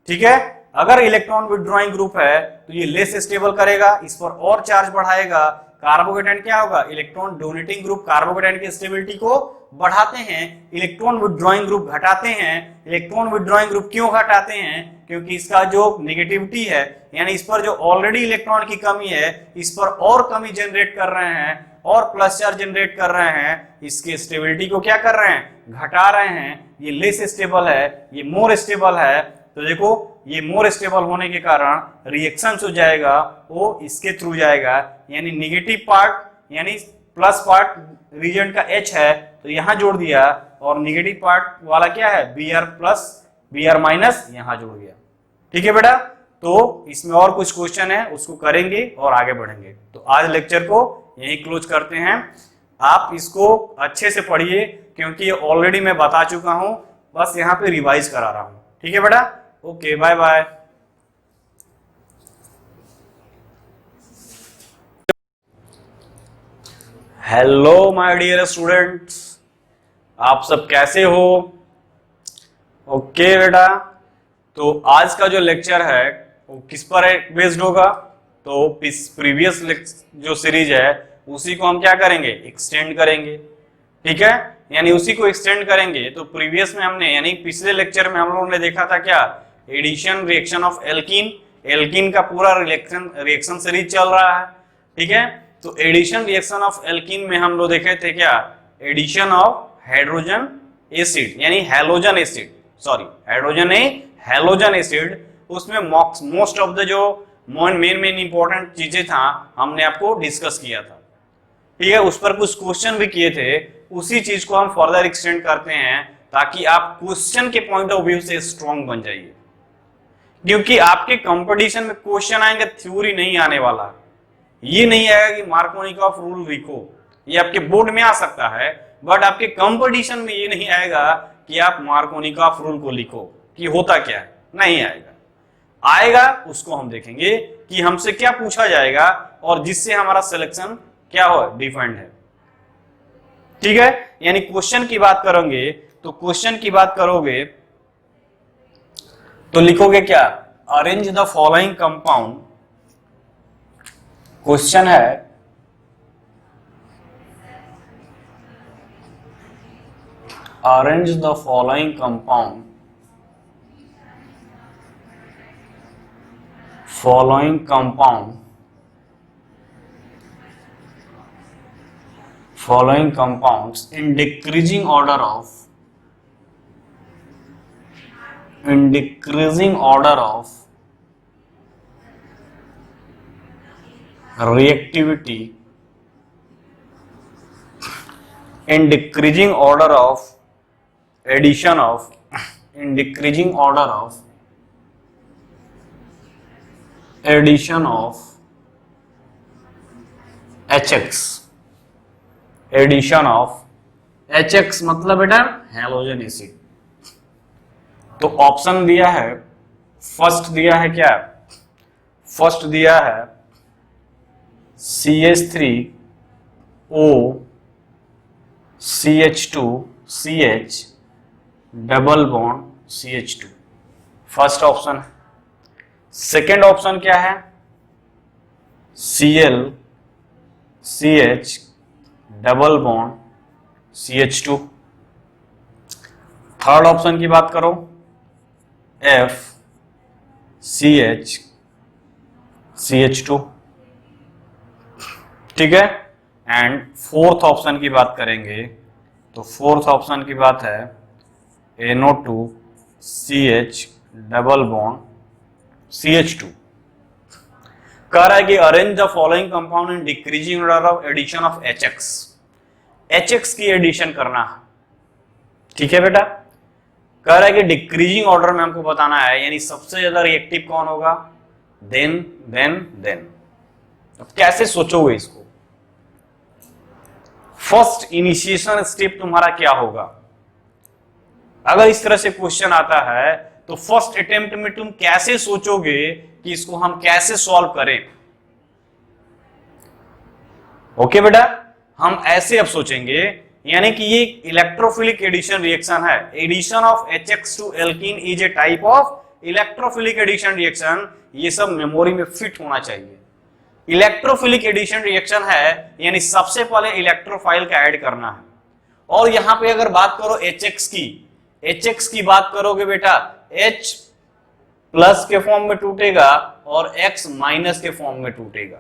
ठीक है। अगर इलेक्ट्रॉन विथड्रॉइंग ग्रुप है तो ये लेस स्टेबल करेगा, इस पर और चार्ज बढ़ाएगा। कार्बोकेटाइन क्या होगा, इलेक्ट्रॉन डोनेटिंग ग्रुप कार्बोकेटाइन की स्टेबिलिटी को बढ़ाते हैं, इलेक्ट्रॉन विथड्रॉइंग ग्रुप घटाते हैं। इलेक्ट्रॉन विथड्रॉइंग ग्रुप क्यों घटाते हैं, क्योंकि इसका जो नेगेटिविटी है, यानी इस पर जो ऑलरेडी इलेक्ट्रॉन की कमी है, इस पर और कमी जनरेट कर रहे हैं और प्लस चार्ज जनरेट कर रहे हैं, इसकी स्टेबिलिटी को क्या कर रहे हैं, घटा रहे हैं। ये लेस स्टेबल है, ये मोर स्टेबल है। तो देखो ये मोर स्टेबल होने के कारण रिएक्शन हो जाएगा वो इसके थ्रू जाएगा, यानी नेगेटिव पार्ट यानी प्लस पार्ट रीजन का H है तो यहां जोड़ दिया, और नेगेटिव पार्ट वाला क्या है, Br प्लस Br माइनस यहां जोड़ दिया। ठीक है बेटा, तो इसमें और कुछ क्वेश्चन है उसको करेंगे और आगे बढ़ेंगे। तो आज लेक्चर को यही क्लोज करते हैं। आप इसको अच्छे से पढ़िए क्योंकि ऑलरेडी मैं बता चुका हूं, बस यहाँ पे रिवाइज करा रहा हूं। ठीक है बेटा, okay bye bye. Hello my dear students, आप सब कैसे हो? ओके बेटा, तो आज का जो लेक्चर है वो किस पर बेस्ड होगा, तो प्रीवियस जो सीरीज है उसी को हम क्या करेंगे, एक्सटेंड करेंगे। ठीक है, यानी उसी को एक्सटेंड करेंगे। तो प्रीवियस में हमने यानी पिछले लेक्चर में हम लोगों ने देखा था क्या, addition reaction of alkene. Alkene का पूरा रिएक्शन सीरीज चल रहा है। ठीक है, तो एडिशन रिएक्शन ऑफ एल्कीन में हम लोग देखे थे क्या, एडिशन ऑफ हाइड्रोजन एसिड यानी हैलोजन एसिड, सॉरी हाइड्रोजन नहीं हैलोजन एसिड। उसमें मोस्ट ऑफ द जो मेन इंपॉर्टेंट चीजें था हमने आपको डिस्कस किया था। ठीक है, उस पर कुछ क्वेश्चन भी किए थे, उसी चीज को हम फर्दर एक्सटेंड करते हैं ताकि आप क्वेश्चन के पॉइंट ऑफ व्यू से स्ट्रांग बन जाइए। क्योंकि आपके कंपटीशन में क्वेश्चन आएंगे, थ्योरी नहीं आने वाला। ये नहीं आएगा कि मार्कोनिकॉफ रूल लिखो, ये आपके बोर्ड में आ सकता है, बट आपके कंपटीशन में ये नहीं आएगा कि आप मार्कोनिकॉफ रूल को लिखो कि होता क्या है, नहीं आएगा। आएगा उसको हम देखेंगे कि हमसे क्या पूछा जाएगा और जिससे हमारा सिलेक्शन क्या हो, डिफाइंड है। ठीक है, यानी क्वेश्चन की बात करोगे तो क्वेश्चन की बात करोगे तो लिखोगे क्या, arrange the following compound. Question है arrange the following compound following compounds in decreasing order of reactivity, in decreasing order of addition of HX मतलब बेटा हैलोजन एसिड। तो ऑप्शन दिया है, फर्स्ट दिया है क्या, फर्स्ट दिया है CH3O CH2CH double bond CH2, first option है। सेकेंड ऑप्शन क्या है, Cl CH double bond CH2। Third option की बात करो, F CH CH2, ठीक है। एंड फोर्थ ऑप्शन की बात करेंगे तो फोर्थ ऑप्शन की बात है NO2 CH double bond CH2। कह रहा है कि arrange the following compound in decreasing order of addition of HX, HX की एडिशन करना है, ठीक है बेटा। कह रहा है कि डिक्रीजिंग ऑर्डर में हमको बताना है, यानी सबसे ज्यादा रिएक्टिव कौन होगा, देन। अब कैसे सोचोगे इसको, फर्स्ट इनिशिएशन स्टेप तुम्हारा क्या होगा। अगर इस तरह से क्वेश्चन आता है तो फर्स्ट अटेम्प्ट में तुम कैसे सोचोगे कि इसको हम कैसे सॉल्व करें। ओके बेटा, हम ऐसे अब सोचेंगे, यानी कि ये इलेक्ट्रोफिलिक एडिशन रिएक्शन है। Addition of HX to alkene is a type of electrophilic addition reaction. ये सब मेमोरी में फिट होना चाहिए। इलेक्ट्रोफिलिक एडिशन रिएक्शन है, यानी सबसे पहले इलेक्ट्रोफाइल का ऐड करना है। और यहां पे अगर बात करो HX की बात करोगे बेटा, H प्लस के फॉर्म में टूटेगा और X माइनस के फॉर्म में टूटेगा।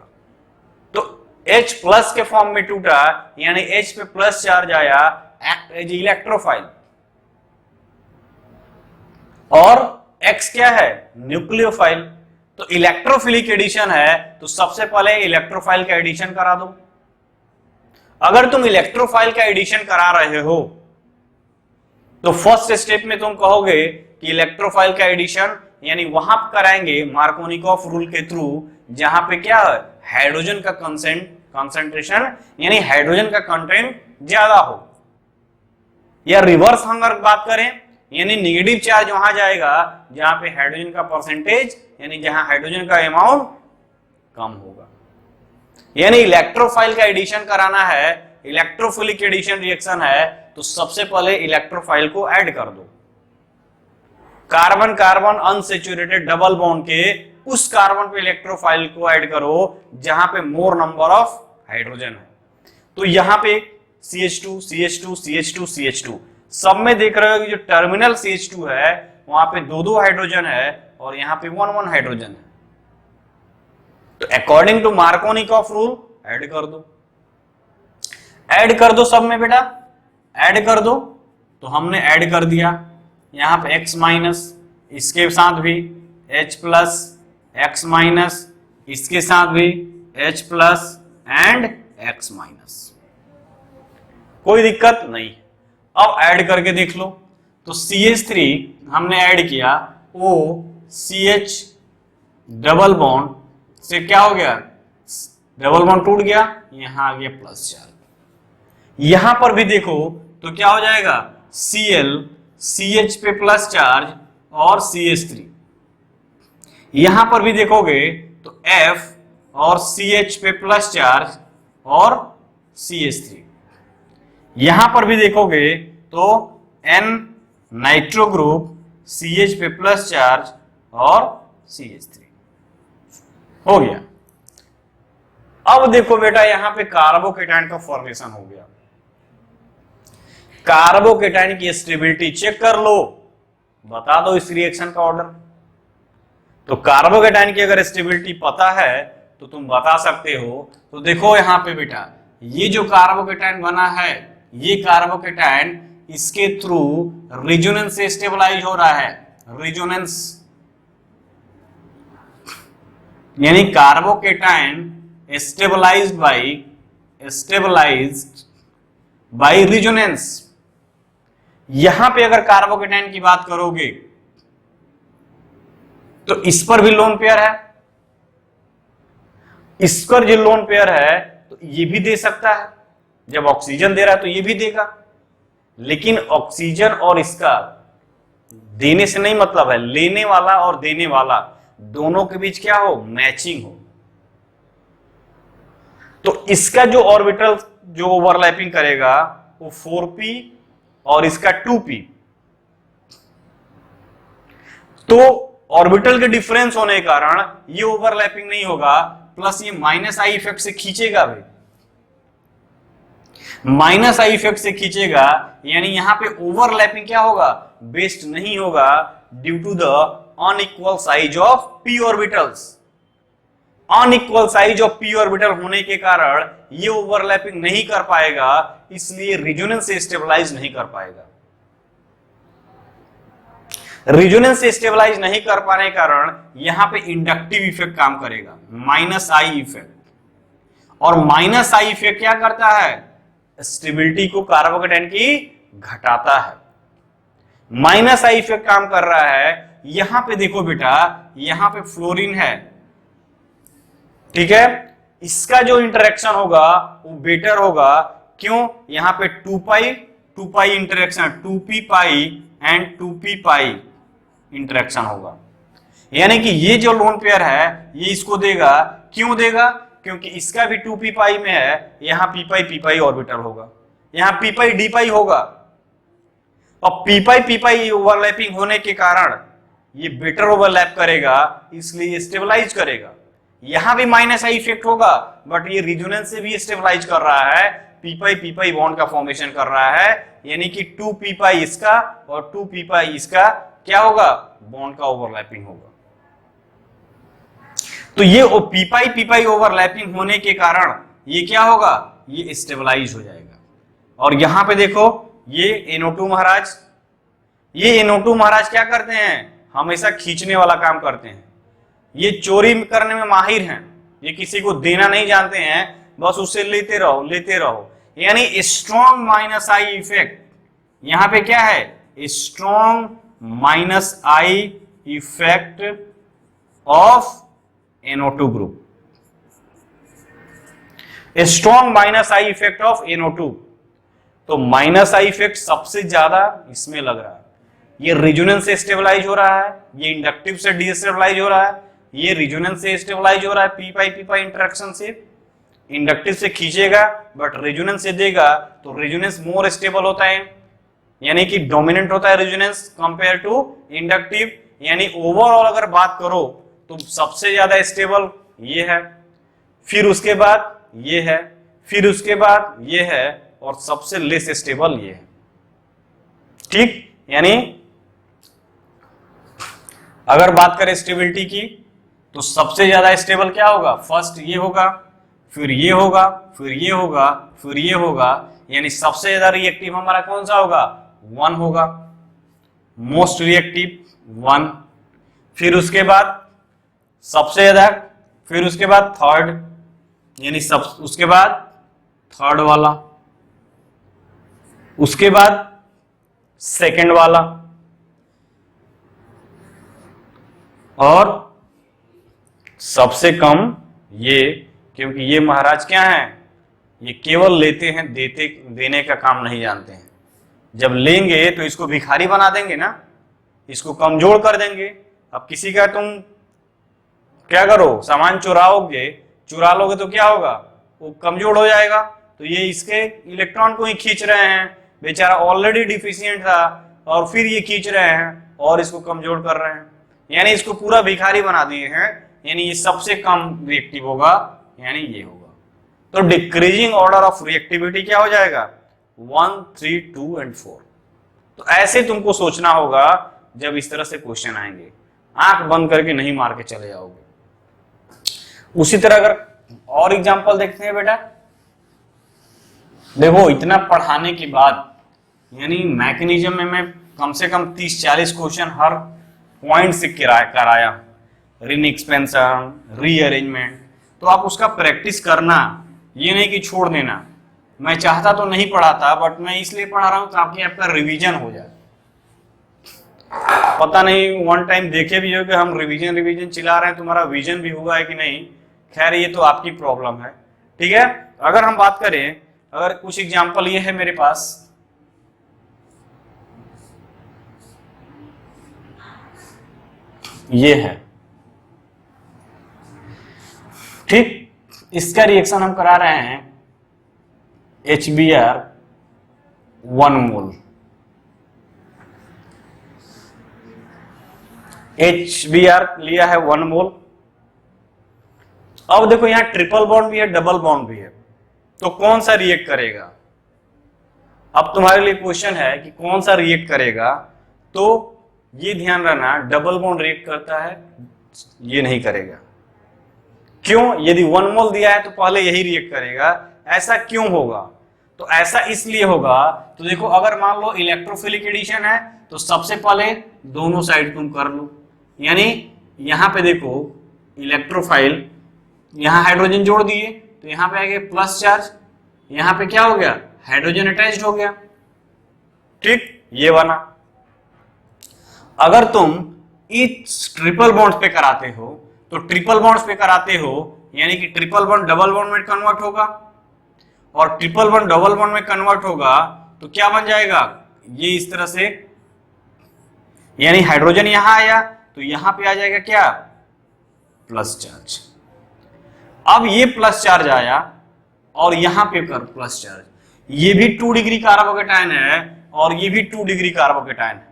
तो H प्लस के फॉर्म में टूटा, यानी H पे प्लस चार्ज आया, एक्ट एज इलेक्ट्रोफाइल। और X क्या है, न्यूक्लियोफाइल। तो इलेक्ट्रोफिलिक एडिशन है, तो सबसे पहले इलेक्ट्रोफाइल का एडिशन करा दो। अगर तुम इलेक्ट्रोफाइल का एडिशन करा रहे हो तो फर्स्ट स्टेप में तुम कहोगे कि इलेक्ट्रोफाइल का एडिशन, यानी वहां कराएंगे मार्कोनिकॉफ रूल के थ्रू, जहां पे क्या है, हाइड्रोजन का कंसंट्रेशन यानी हाइड्रोजन का कंटेंट ज्यादा हो। या रिवर्स हम अगर बात करें, यानी नेगेटिव चार्ज वहां जाएगा जहां पे हाइड्रोजन का परसेंटेज, यानी जहां हाइड्रोजन का अमाउंट कम होगा। यानी इलेक्ट्रोफाइल का एडिशन कराना है, इलेक्ट्रोफिलिक एडिशन रिएक्शन है, तो सबसे पहले इलेक्ट्रोफाइल को ऐड कर दो। Carbon carbon unsaturated double bond के उस कार्बन पे इलेक्ट्रोफाइल को ऐड करो जहां पे मोर नंबर ऑफ हाइड्रोजन है। तो यहां पे CH2 CH2 CH2 CH2 सब में देख रहे हो कि जो टर्मिनल CH2 है वहां पे दो हाइड्रोजन है और यहां पे 1 हाइड्रोजन है। तो according to Markovnikov rule add कर दो, ऐड कर दो सब में बेटा, ऐड कर दो। तो हमने ऐड कर दिया, यहां पे X माइनस, इसके साथ भी H प्लस, X माइनस, इसके साथ भी H plus and X minus, कोई दिक्कत नहीं। अब ऐड करके देख लो, तो CH3 हमने ऐड किया, O CH डबल बॉन्ड से क्या हो गया, डबल बॉन्ड टूट गया, यहां आ गया प्लस चार्ज। यहां पर भी देखो तो क्या हो जाएगा, Cl CH पे प्लस चार्ज और CH3। यहां पर भी देखोगे तो F और CH पे प्लस चार्ज और CH3। यहां पर भी देखोगे तो N नाइट्रो ग्रुप, CH पे प्लस चार्ज और CH3 हो गया। अब देखो बेटा, यहां पे कार्बोकेटायन का फॉर्मेशन हो गया। कार्बोकेटाइन की स्टेबिलिटी चेक कर लो, बता दो इस रिएक्शन का ऑर्डर। तो कार्बोकेटाइन की अगर स्टेबिलिटी पता है तो तुम बता सकते हो। तो देखो यहां पे बेटा, ये जो कार्बोकेटाइन बना है, ये कार्बोकेटाइन इसके थ्रू रेजोनेंस से स्टेबलाइज हो रहा है। रेजोनेंस यानी कार्बोकेटाइन स्टेबलाइज्ड बाय रेजोनेंस। यहां पे अगर कार्बोकेटाइन की बात करोगे तो इस पर भी लोन पेयर है, इस पर जो लोन पेयर है तो ये भी दे सकता है। जब ऑक्सीजन दे रहा है तो ये भी देगा, लेकिन ऑक्सीजन और इसका देने से नहीं मतलब है, लेने वाला और देने वाला दोनों के बीच क्या हो, मैचिंग हो। तो इसका जो ऑर्बिटल जो ओवरलैपिंग करेगा वो 4p और इसका 2p। तो ऑर्बिटल के डिफरेंस होने के कारण ये ओवरलैपिंग नहीं होगा, प्लस ये माइनस आई इफेक्ट से खींचेगा भी, माइनस आई इफेक्ट से खींचेगा, यानी यहां पे ओवरलैपिंग क्या होगा, बेस्ट नहीं होगा, due to the unequal size of p orbitals. Unequal size of p orbital होने के कारण ये ओवरलैपिंग नहीं कर पाएगा, इसलिए रेजोनेंस से स्टेबलाइज नहीं कर पाएगा। रेजोनेंस से स्टेबलाइज नहीं कर पाने के कारण यहां पे इंडक्टिव इफेक्ट काम करेगा, माइनस आई इफेक्ट। और माइनस आई इफेक्ट क्या करता है, स्टेबिलिटी को कार्बोकेटाइन की घटाता है। माइनस आई इफेक्ट काम कर रहा है। यहां पे देखो बेटा, यहां पे फ्लोरीन है, ठीक है, इसका जो इंटरेक्शन होगा वो बेटर होगा। क्यों, यहां पे 2 pi interaction, 2p pi and 2p pi interaction होगा, यानी कि ये जो लोन पेयर है ये इसको देगा। क्यों देगा, क्योंकि इसका भी 2p पाई में है, यहां p पाई ऑर्बिटल होगा, यहां p पाई d पाई होगा, और p पाई ओवरलैपिंग होने के कारण ये बेटर ओवरलैप करेगा, इसलिए स्टेबलाइज करेगा। यहां भी माइनस आई इफेक्ट होगा, बट ये रेजोनेंस से भी स्टेबलाइज कर रहा है, p पाई बॉन्ड का फॉर्मेशन कर रहा है, यानी कि 2p पाई इसका और 2p पाई इसका क्या होगा, बॉन्ड का ओवरलैपिंग होगा। तो ये p पाई ओवरलैपिंग होने के कारण ये क्या होगा, ये स्टेबलाइज हो जाएगा। और यहां पे देखो ये NO2 महाराज, ये NO2 महाराज क्या करते हैं, हमेशा खींचने वाला काम करते हैं। ये चोरी करने में माहिर हैं, ये किसी को देना नहीं जानते हैं, बस उससे लेते रहो लेते रहो। यानी स्ट्रॉन्ग माइनस आई इफेक्ट, यहां पे क्या है, strong minus I effect of NO2 group, strong minus I effect of NO2। तो माइनस आई इफेक्ट सबसे ज्यादा इसमें लग रहा है। ये रेजोनेंस से स्टेबलाइज हो रहा है, ये इंडक्टिव से डिस्टेबलाइज हो रहा है, ये रेजोनेंस से स्टेबलाइज हो रहा है, p पाई इंटरेक्शन से। इंडक्टिव से खींचेगा बट रेजोनेंस से देगा, तो रेजोनेंस मोर स्टेबल होता है, यानी कि डोमिनेंट होता है रेजोनेंस कंपेयर टू इंडक्टिव। यानी ओवरऑल अगर बात करो तो सबसे ज्यादा स्टेबल ये है, फिर उसके बाद ये है, फिर उसके बाद ये है, और सबसे लेस स्टेबल ये है। ठीक, यानी अगर बात करें स्टेबिलिटी की तो सबसे ज्यादा स्टेबल क्या होगा, फर्स्ट ये होगा, फिर ये होगा, फिर ये होगा, फिर ये होगा, यानी सबसे ज्यादा रिएक्टिव हमारा कौन सा होगा, 1 होगा, मोस्ट रिएक्टिव 1। फिर उसके बाद सबसे ज्यादा, फिर उसके बाद थर्ड, यानी सब उसके बाद थर्ड वाला, उसके बाद सेकंड वाला, और सबसे कम ये, क्योंकि ये महाराज क्या है, ये केवल लेते हैं, देने का काम नहीं जानते हैं। जब लेंगे तो इसको भिखारी बना देंगे ना, इसको कमजोर कर देंगे। अब किसी का तुम क्या करो, सामान चुरा लोगे तो क्या होगा, वो कमजोर हो जाएगा। तो ये इसके इलेक्ट्रॉन को ही खींच रहे हैं, बेचारा ऑलरेडी डिफिशियंट था और फिर ये खींच रहे हैं और इसको कमजोर कर रहे हैं, यानी इसको पूरा भिखारी बना दिए हैं। यानी ये सबसे कम रिएक्टिव होगा, यानी ये होगा। तो डिक्रीजिंग ऑर्डर ऑफ रिएक्टिविटी क्या हो जाएगा, 1, 3, 2 एंड 4। तो ऐसे तुमको सोचना होगा जब इस तरह से क्वेश्चन आएंगे, आंख बंद करके नहीं मार के चले जाओगे। उसी तरह अगर और एग्जांपल देखते हैं बेटा, देखो इतना पढ़ाने के बाद यानी मैकेनिज्म में मैं कम से कम 30-40 क्वेश्चन हर पॉइंट से कराया, रिंग एक्सपेंशन, रीअरेंजमेंट, तो आप उसका प्रैक्टिस करना, ये नहीं कि छोड़ देना। मैं चाहता तो नहीं पढ़ाता, बट मैं इसलिए पढ़ा रहा हूं ताकि आपका रिवीजन हो जाए। पता नहीं वन टाइम देखे भी हो कि हम रिवीजन चिल्ला रहे हैं, तुम्हारा विजन भी हुआ है कि नहीं, खैर ये तो आपकी प्रॉब्लम है। ठीक है, अगर हम बात करें, अगर कुछ एग्जांपल ये है मेरे पास, ये है, ठीक, इसका रिएक्शन हम करा रहे हैं HBr 1 मोल, HBr लिया है 1 मोल। अब देखो यहां ट्रिपल बॉन्ड भी है, डबल बॉन्ड भी है, तो कौन सा रिएक्ट करेगा? अब तुम्हारे लिए क्वेश्चन है कि कौन सा रिएक्ट करेगा, तो ये ध्यान रखना, डबल बॉन्ड रिएक्ट करता है, ये नहीं करेगा। क्यों? यदि 1 मोल दिया है तो पहले यही रिएक्ट करेगा, ऐसा क्यों होगा? तो ऐसा इसलिए होगा, तो देखो अगर मान लो इलेक्ट्रोफिलिक एडिशन है तो सबसे पहले दोनों साइड तुम कर लो, यानी यहां पे देखो इलेक्ट्रोफाइल, यहां हाइड्रोजन जोड़ दिए तो यहां पे आ गया प्लस चार्ज, यहां पे क्या हो गया, हाइड्रोजन अटैच्ड हो गया। ठीक, ये बना। अगर तुम इस ट्रिपल बॉन्ड्स पे कराते हो तो ट्रिपल बॉन्ड्स पे कराते हो यानी कि ट्रिपल बॉन्ड डबल बॉन्ड में कन्वर्ट होगा, और ट्रिपल बॉन्ड डबल बॉन्ड में कन्वर्ट होगा तो क्या बन जाएगा, ये इस तरह से, यानी हाइड्रोजन यहां आया तो यहां पे आ जाएगा क्या, प्लस चार्ज। अब ये प्लस चार्ज आया और यहां पे कर प्लस चार्ज, ये भी 2 डिग्री कार्बोकेटायन है और ये भी 2 डिग्री कार्बोकेटायन है।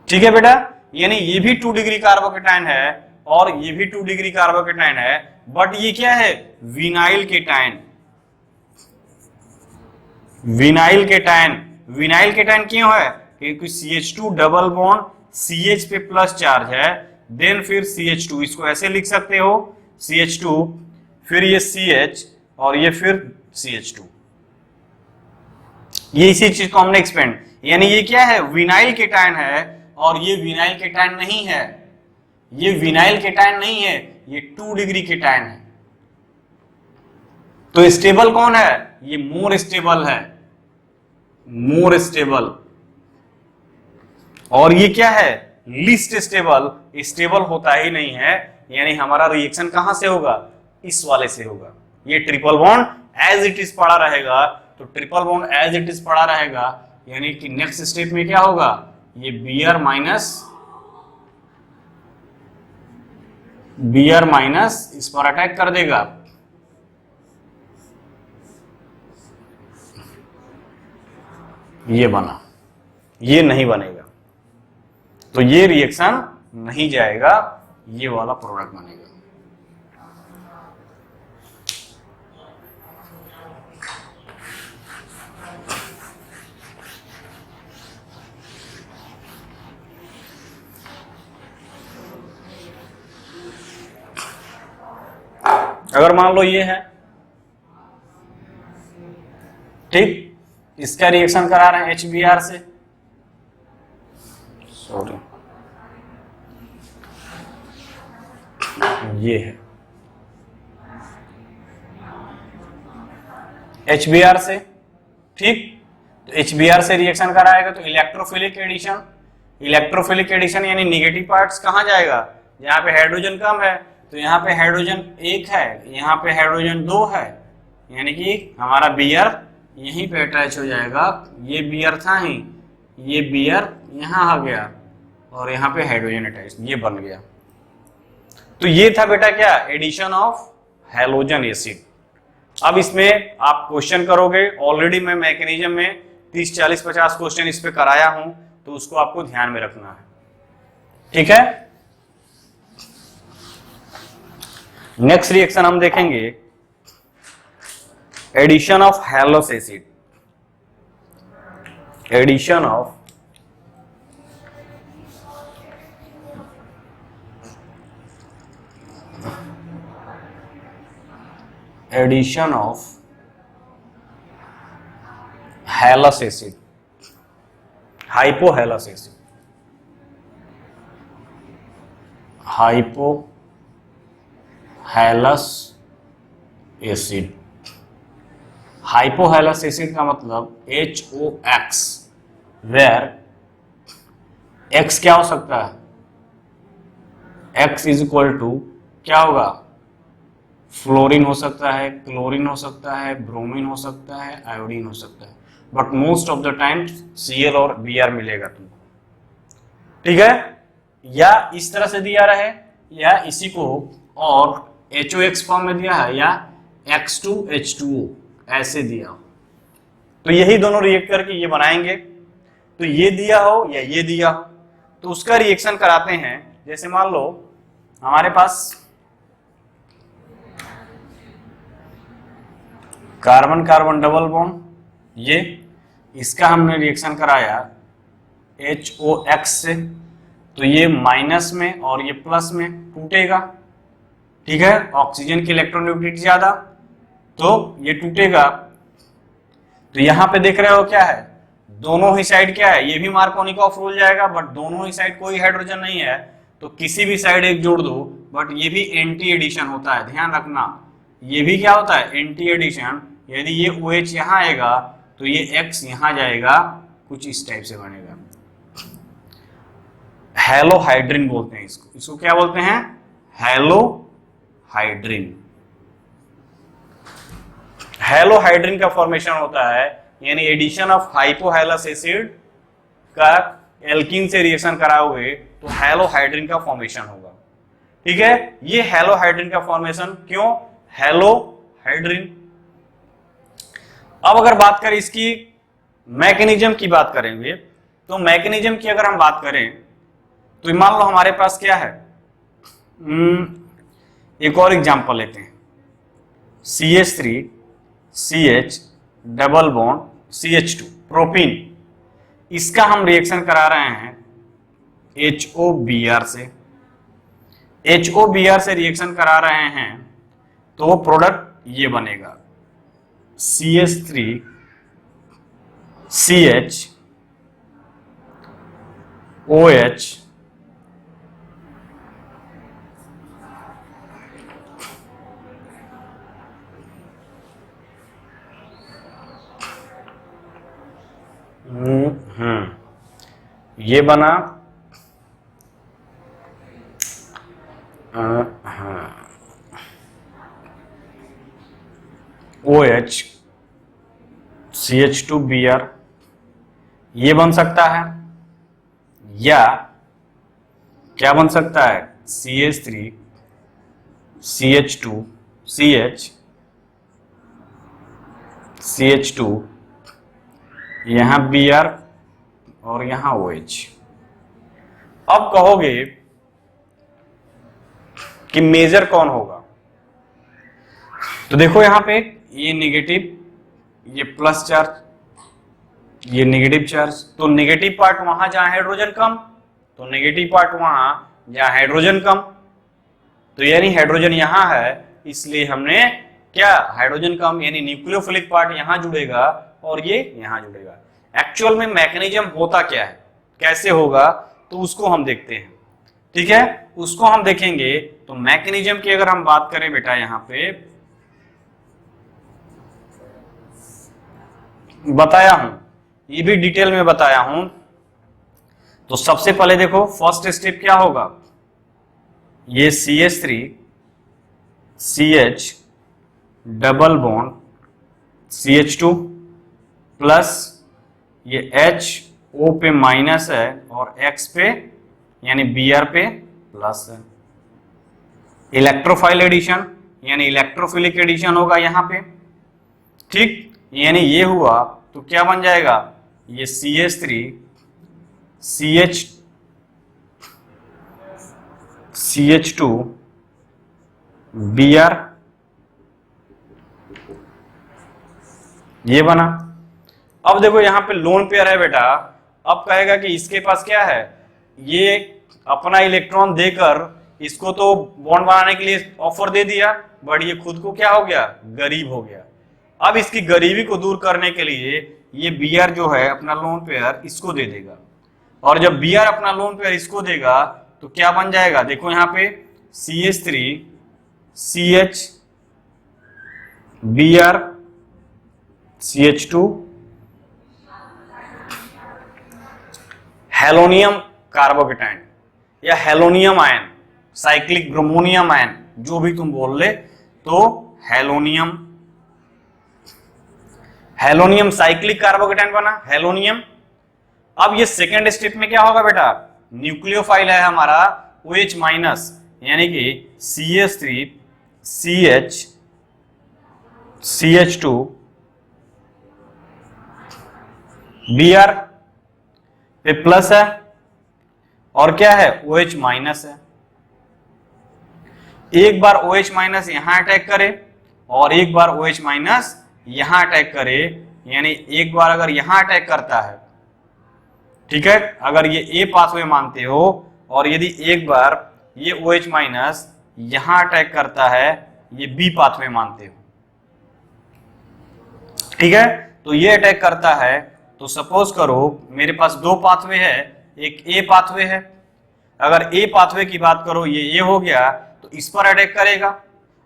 ठीक है बेटा, यानी ये भी 2 डिग्री कार्बोकेटायन है और ये भी 2 डिग्री कार्बोकेटायन है, बट ये क्या है, vinyl cation. Vinyl cation, vinyl cation क्यों है, क्योंकि CH2 डबल बॉन्ड CH पे प्लस चार्ज है, देन फिर CH2, इसको ऐसे लिख सकते हो CH2, फिर ये CH और ये फिर CH2, ये इसी चीज को हमने एक्सपेंड, यानी ये क्या है, विनाइल केटायन है और ये विनाइल केटायन नहीं है, ये विनाइल केटायन नहीं है, ये 2 डिग्री केटायन है। तो स्टेबल कौन है, ये मोर स्टेबल है, मोर स्टेबल, और ये क्या है, लीस्ट स्टेबल, स्टेबल होता ही नहीं है, यानी हमारा रिएक्शन कहां से होगा, इस वाले से होगा। ये triple bond as it is पड़ा रहेगा, तो triple bond as it is पड़ा रहेगा, यानी कि नेक्स्ट स्टेप में क्या होगा, ये Br माइनस इस पर अटैक कर देगा, ये बना, ये नहीं बनेगा, तो ये रिएक्शन नहीं जाएगा, ये वाला प्रोडक्ट बनेगा। अगर मान लो ये है, ठीक, इसका रिएक्शन करा रहे हैं HBr से, सॉरी ये है HBr से, ठीक, तो HBr से रिएक्शन कराएगा तो इलेक्ट्रोफिलिक एडिशन, इलेक्ट्रोफिलिक एडिशन यानी निगेटिव पार्ट्स कहां जाएगा, जहां पे हाइड्रोजन कम है तो यहाँ पे हाइड्रोजन 1 है, यहाँ पे हाइड्रोजन 2 है, यानी कि हमारा Br यहीं पे अटैच हो जाएगा, ये Br था ही, ये Br यहाँ आ गया और यहाँ पे हाइड्रोजन अटैच, ये बन गया। तो ये था बेटा क्या, एडिशन ऑफ हैलोजन एसिड। अब इसमें आप क्वेश्चन करोगे, ऑलरेडी मैं मैकेनिज्म में 30, 40, 50 क्वेश्चन इस पे कराया हूं, तो उसको आपको ध्यान में रखना है। ठीक है, नेक्स्ट रिएक्शन हम देखेंगे addition of halous acid, addition of addition of halous acid, hypohalous acid, hypohalous acid. Hypohalous acid का मतलब HOX, वेयर X क्या हो सकता है, X इज इक्वल टू क्या होगा, फ्लोरीन हो सकता है, क्लोरीन हो सकता है, ब्रोमीन हो सकता है, आयोडीन हो सकता है, but most of the time Cl और Br मिलेगा तुमको, ठीक है। या इस तरह से दिया रहे या इसी को और HOX फॉर्म में दिया है या X2H2O ऐसे दिया हो, तो यही दोनों रिएक्ट करके ये बनाएंगे। तो ये दिया हो या ये दिया हो तो उसका रिएक्शन कराते हैं। जैसे मान लो हमारे पास कार्बन कार्बन डबल बॉन्ड, ये इसका हमने रिएक्शन कराया HOX से, तो ये माइनस में और ये प्लस में टूटेगा, ठीक है। ऑक्सीजन की इलेक्ट्रोनेगेटिविटी ज्यादा तो ये टूटेगा। तो यहां पे देख रहे हो क्या है, दोनों ही साइड क्या है, ये भी मार्कोनिकॉफ रूल जाएगा, बट दोनों ही साइड कोई हाइड्रोजन नहीं है तो किसी भी साइड एक जोड़ दो, बट ये भी एंटी एडिशन होता है, ध्यान रखना। ये भी क्या होता है, एंटी एडिशन। यदि ये OH यहां आएगा तो ये X यहां जाएगा, कुछ इस टाइप से बनेगा। हेलोहाइड्रिन बोलते हैं इसको, इसको क्या बोलते हैं, हेलोहाइड्रिन। हेलोहाइड्रिन का फॉर्मेशन होता है, यानी एडिशन ऑफ हाइपोहेलस एसिड का एल्कीन से रिएक्शन कराओगे तो हेलोहाइड्रिन का फॉर्मेशन होगा, ठीक है। ये हेलोहाइड्रिन का फॉर्मेशन क्यों, हेलोहाइड्रिन। अब अगर बात करें इसकी मैकेनिज्म की बात करेंगे, तो मैकेनिज्म की अगर हम बात करें तो मान लो हमारे पास क्या है, एक और एग्जांपल लेते हैं, CH3CH double bond CH2 propene, इसका हम रिएक्शन करा रहे हैं HOBr से, HOBr से रिएक्शन करा रहे हैं तो वो प्रोडक्ट ये बनेगा CH3CH OH ये बना OH CH2Br, ये बन सकता है, या क्या बन सकता है, CH3 CH2 CH CH2 यहां Br और यहां OH। अब कहोगे कि मेजर कौन होगा, तो देखो यहां पे ये नेगेटिव, ये प्लस चार्ज, ये नेगेटिव चार्ज, तो नेगेटिव पार्ट वहां जहां हाइड्रोजन कम, तो नेगेटिव पार्ट वहां जहां हाइड्रोजन कम, तो यानी हाइड्रोजन यहां है, इसलिए हमने क्या, हाइड्रोजन कम, यानी न्यूक्लियोफिलिक पार्ट यहां जुड़ेगा और ये यहां जुड़ेगा। एक्चुअल में मैकेनिज्म होता क्या है, कैसे होगा, तो उसको हम देखते हैं, ठीक है, उसको हम देखेंगे। तो मैकेनिज्म की अगर हम बात करें बेटा, यहां पे बताया हूं, ये भी डिटेल में बताया हूं। तो सबसे पहले देखो फर्स्ट स्टेप क्या होगा, ये CH3 CH double bond CH2 plus ये H O पे माइनस है और X पे यानी Br पे प्लस है। इलेक्ट्रोफाइल एडिशन यानी इलेक्ट्रोफिलिक एडिशन होगा यहां पे, ठीक, यानी ये हुआ तो क्या बन जाएगा, ये CH3 CH2 Br ये बना। अब देखो यहाँ पे लोन पेयर है बेटा, अब कहेगा कि इसके पास क्या है, ये अपना इलेक्ट्रॉन देकर इसको तो बॉन्ड बनाने के लिए ऑफर दे दिया, बट ये खुद को क्या हो गया, गरीब हो गया। अब इसकी गरीबी को दूर करने के लिए ये Br जो है अपना लोन पेयर इसको दे देगा, और जब Br अपना लोन पेयर इसको देगा तो क्या बन जाएगा, देखो यहाँ पे CH3 CH Br CH2 हेलोनियम carbocation या हेलोनियम आयन, साइक्लिक ब्रोमोनियम आयन, जो भी तुम बोल ले, तो हेलोनियम साइक्लिक कार्बोकेटाइन बना हेलोनियम। अब ये सेकेंड स्टेप में क्या होगा बेटा, न्यूक्लियोफाइल है हमारा OH माइनस, यानी कि CH3 CH CH2 Br पे प्लस है, और क्या है, OH माइनस है। एक बार OH माइनस यहां अटैक करे और एक बार OH माइनस यहां अटैक करे, यानी एक बार अगर यहां अटैक करता है, ठीक है, अगर ये A पाथवे मानते हो, और यदि एक बार ये OH माइनस यहां अटैक करता है, ये B पाथवे मानते हो, ठीक है, तो ये अटैक करता है, तो सपोज करो मेरे पास दो पाथवे है, एक A पाथवे है, अगर A पाथवे की बात करो, ये A हो गया, तो इस पर अटैक करेगा,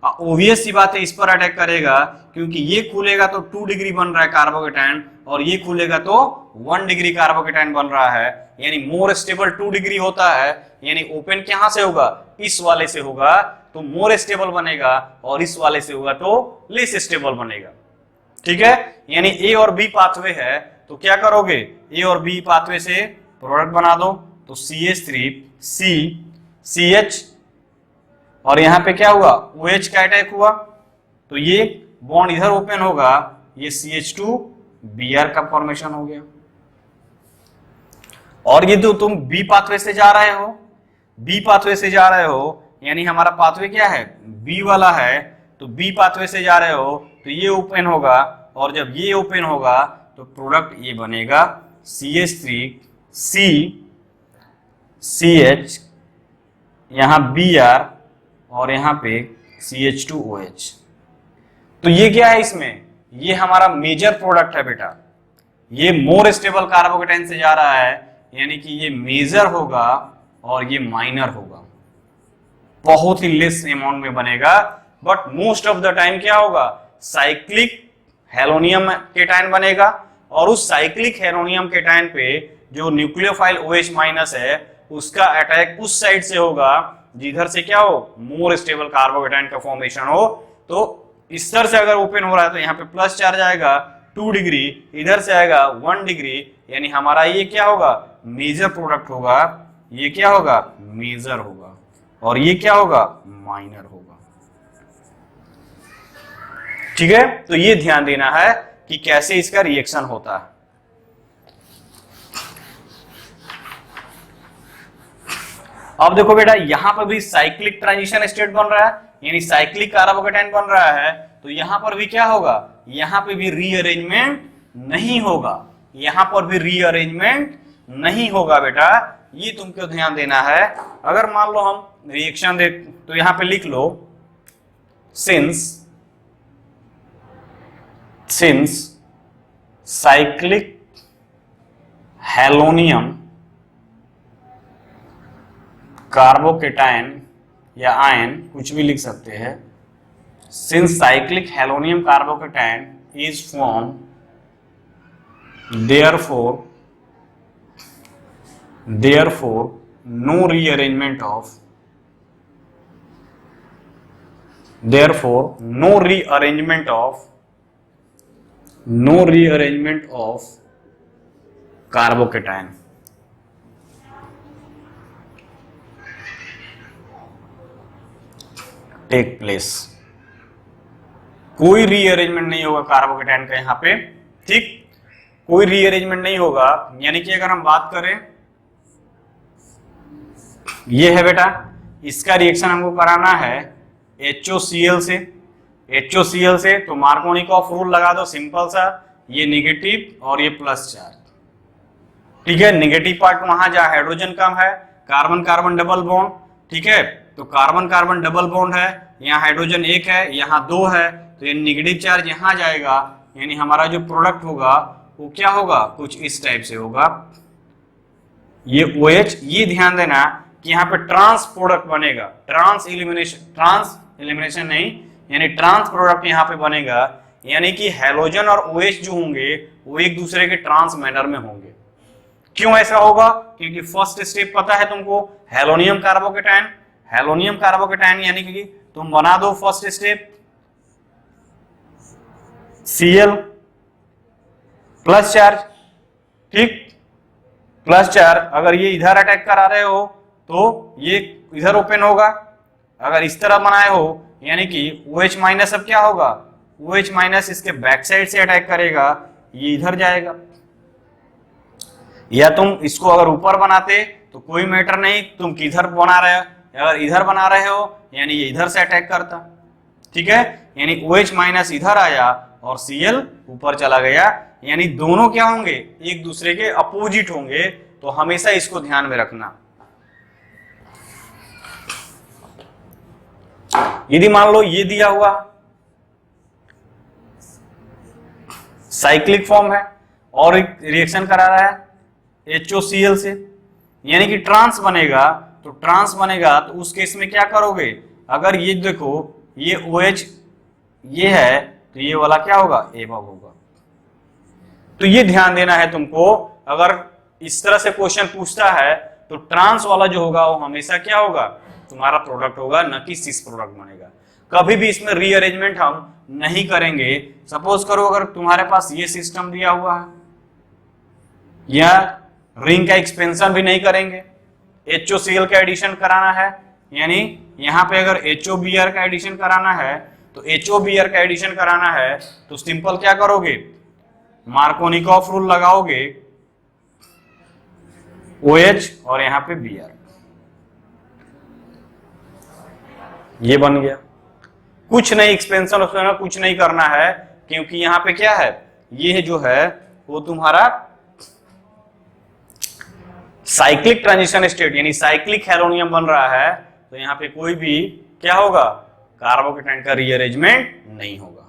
ओबियस सी बात है इस पर अटैक करेगा, क्योंकि ये खुलेगा तो 2 डिग्री बन रहा है कार्बोकेटाइन, और ये खुलेगा तो 1 डिग्री कार्बोकेटाइन बन रहा है, यानी मोर स्टेबल 2 डिग्री होता है, यानी ओपन कहां से होगा, इस वाले से होगा तो मोर स्टेबल बनेगा, और इस वाले से होगा तो लेस स्टेबल बनेगा, ठीक है। यानी A और B पाथवे है, तो क्या करोगे, A और B पाथवे से प्रोडक्ट बना दो, तो CH3 C CH, और यहां पे क्या हुआ, OH का अटैक हुआ, तो ये बॉन्ड इधर ओपन होगा, ये CH2 Br का फॉर्मेशन हो गया। और ये तो तुम B पाथवे से जा रहे हो, B पाथवे से जा रहे हो, यानी हमारा पाथवे क्या है, B वाला है, तो B पाथवे से जा रहे हो, तो ये ओपन होगा, और जब ये ओपन होगा तो प्रोडक्ट ये बनेगा CH3 C CH, यहां Br, और यहां पे CH2OH। तो ये क्या है इसमें, ये हमारा मेजर प्रोडक्ट है बेटा, ये मोर स्टेबल कार्बोकेटाइन से जा रहा है, यानी कि ये मेजर होगा और ये माइनर होगा, बहुत ही लेस अमाउंट में बनेगा, but most of the time क्या होगा, साइक्लिक हेलोनियम केटाइन बनेगा, और उस साइक्लिक हेलोनियम केटाइन पे जो न्यूक्लियोफाइल OH माइनस है, उसका अटैक उस साइड से होगा जिधर से क्या हो, मोर स्टेबल कार्बोकेटाइन का फॉर्मेशन हो। तो इस तरह से अगर ओपन हो रहा है तो यहाँ पे प्लस चार्ज आएगा 2 डिग्री, इधर से आएगा 1 डिग्री, यानी हमारा ये क्या होगा, मेजर प्रोडक्ट होगा, ये क्या होगा, मेजर होगा, और ये क्या होगा, माइनर होगा, ठीक है। तो ये ध्यान देना है कि कैसे इसका रिएक्शन होता है। अब देखो बेटा, यहां पर भी साइक्लिक ट्रांजिशन स्टेट बन रहा है, यानी साइक्लिक कार्बोकेटाइन बन रहा है, तो यहां पर भी क्या होगा, यहां पे भी रीअरेंजमेंट नहीं होगा, यहां पर भी रीअरेंजमेंट नहीं होगा बेटा, ये तुमको ध्यान देना है। अगर मान लो हम रिएक्शन दे, तो यहां पे लिख लो, सिंस साइक्लिक हेलोनियम कार्बोकेटाइन या आयन, कुछ भी लिख सकते हैं, since cyclic halonium carbocation is form, therefore no rearrangement of carbocation. Take place, कोई रीअरेंजमेंट नहीं होगा कार्बोकेटाइन का यहाँ पे, ठीक, कोई रीअरेंजमेंट नहीं होगा। यानी कि अगर हम बात करें, ये है बेटा, इसका रिएक्शन हमको कराना है HOCl से, तो मार्कोनिकॉफ रूल लगा दो, सिंपल सा, ये नेगेटिव और ये प्लस चार्ज। ठीक है, नेगेटिव पार्ट वहां जहां हाइड्रोजन कम है, कार्बन कार्बन डबल बॉन्ड। ठीक है, तो कार्बन कार्बन डबल बॉन्ड है, यहाँ हाइड्रोजन एक है, यहाँ दो है, तो ये नेगेटिव चार्ज यहाँ जाएगा, यानी हमारा जो प्रोडक्ट होगा वो क्या होगा, कुछ इस टाइप से होगा। ये OH, ये ध्यान देना कि यहाँ पे ट्रांस प्रोडक्ट बनेगा, ट्रांस एलिमिनेशन नहीं, यानी ट्रांस प्रोडक्ट यहाँ पे बनेगा, यानी कि हैलोजन और OH जो होंगे वो एक दूसरे के ट्रांस मैनर में होंगे। क्यों ऐसा होगा, क्योंकि फर्स्ट स्टेप पता है तुमको, हेलोनियम कार्बोकेटायन, हेलोनियम कार्बोकेटायन यानी कि तुम बना दो first step Cl plus charge. ठीक, प्लस चार्ज, अगर ये इधर अटैक करा रहे हो तो ये इधर ओपन होगा, अगर इस तरह बनाए हो यानी कि OH माइनस अब क्या होगा, OH माइनस इसके बैक साइड से अटैक करेगा, ये इधर जाएगा। या तुम इसको अगर ऊपर बनाते तो कोई मैटर नहीं, तुम किधर बना रहे हो, अगर इधर बना रहे हो यानी ये इधर से अटैक करता। ठीक है, यानी OH माइनस इधर आया और Cl ऊपर चला गया, यानी दोनों क्या होंगे, एक दूसरे के अपोजिट होंगे, तो हमेशा इसको ध्यान में रखना। यदि मान लो ये दिया हुआ साइक्लिक फॉर्म है और एक रिएक्शन करा रहा है HOCl से, यानी कि ट्रांस बनेगा, तो ट्रांस बनेगा तो उस केस में क्या करोगे, अगर ये देखो ये OH ये है तो ये वाला क्या होगा, एबव होगा। तो ये ध्यान देना है तुमको, अगर इस तरह से क्वेश्चन पूछता है तो ट्रांस वाला जो होगा वो हमेशा क्या होगा, तुम्हारा प्रोडक्ट होगा, न कि सिस प्रोडक्ट बनेगा। कभी भी इसमें रीअरेंजमेंट हम नहीं करेंगे। सपोज करो अगर तुम्हारे पास ये सिस्टम दिया हुआ है, या रिंग का एक्सपेंशन भी नहीं करेंगे, HOCl का एडिशन कराना है, यानी यहाँ पे अगर HOBr का एडिशन कराना है, तो HOBr का एडिशन कराना है तो सिंपल क्या करोगे, मार्कोनिकॉफ रूल लगाओगे, OH और यहाँ पे Br, ये बन गया। कुछ नहीं, एक्सपेंशन उसमें कुछ नहीं करना है, क्योंकि यहाँ पे क्या है, ये जो है वो तुम्हारा साइक्लिक ट्रांजिशन स्टेट, यानी साइक्लिक हेलोनियम बन रहा है, तो यहाँ पे कोई भी क्या होगा, कार्बोकेटायन का रीअरेंजमेंट नहीं होगा।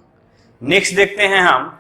नेक्स्ट देखते हैं हम,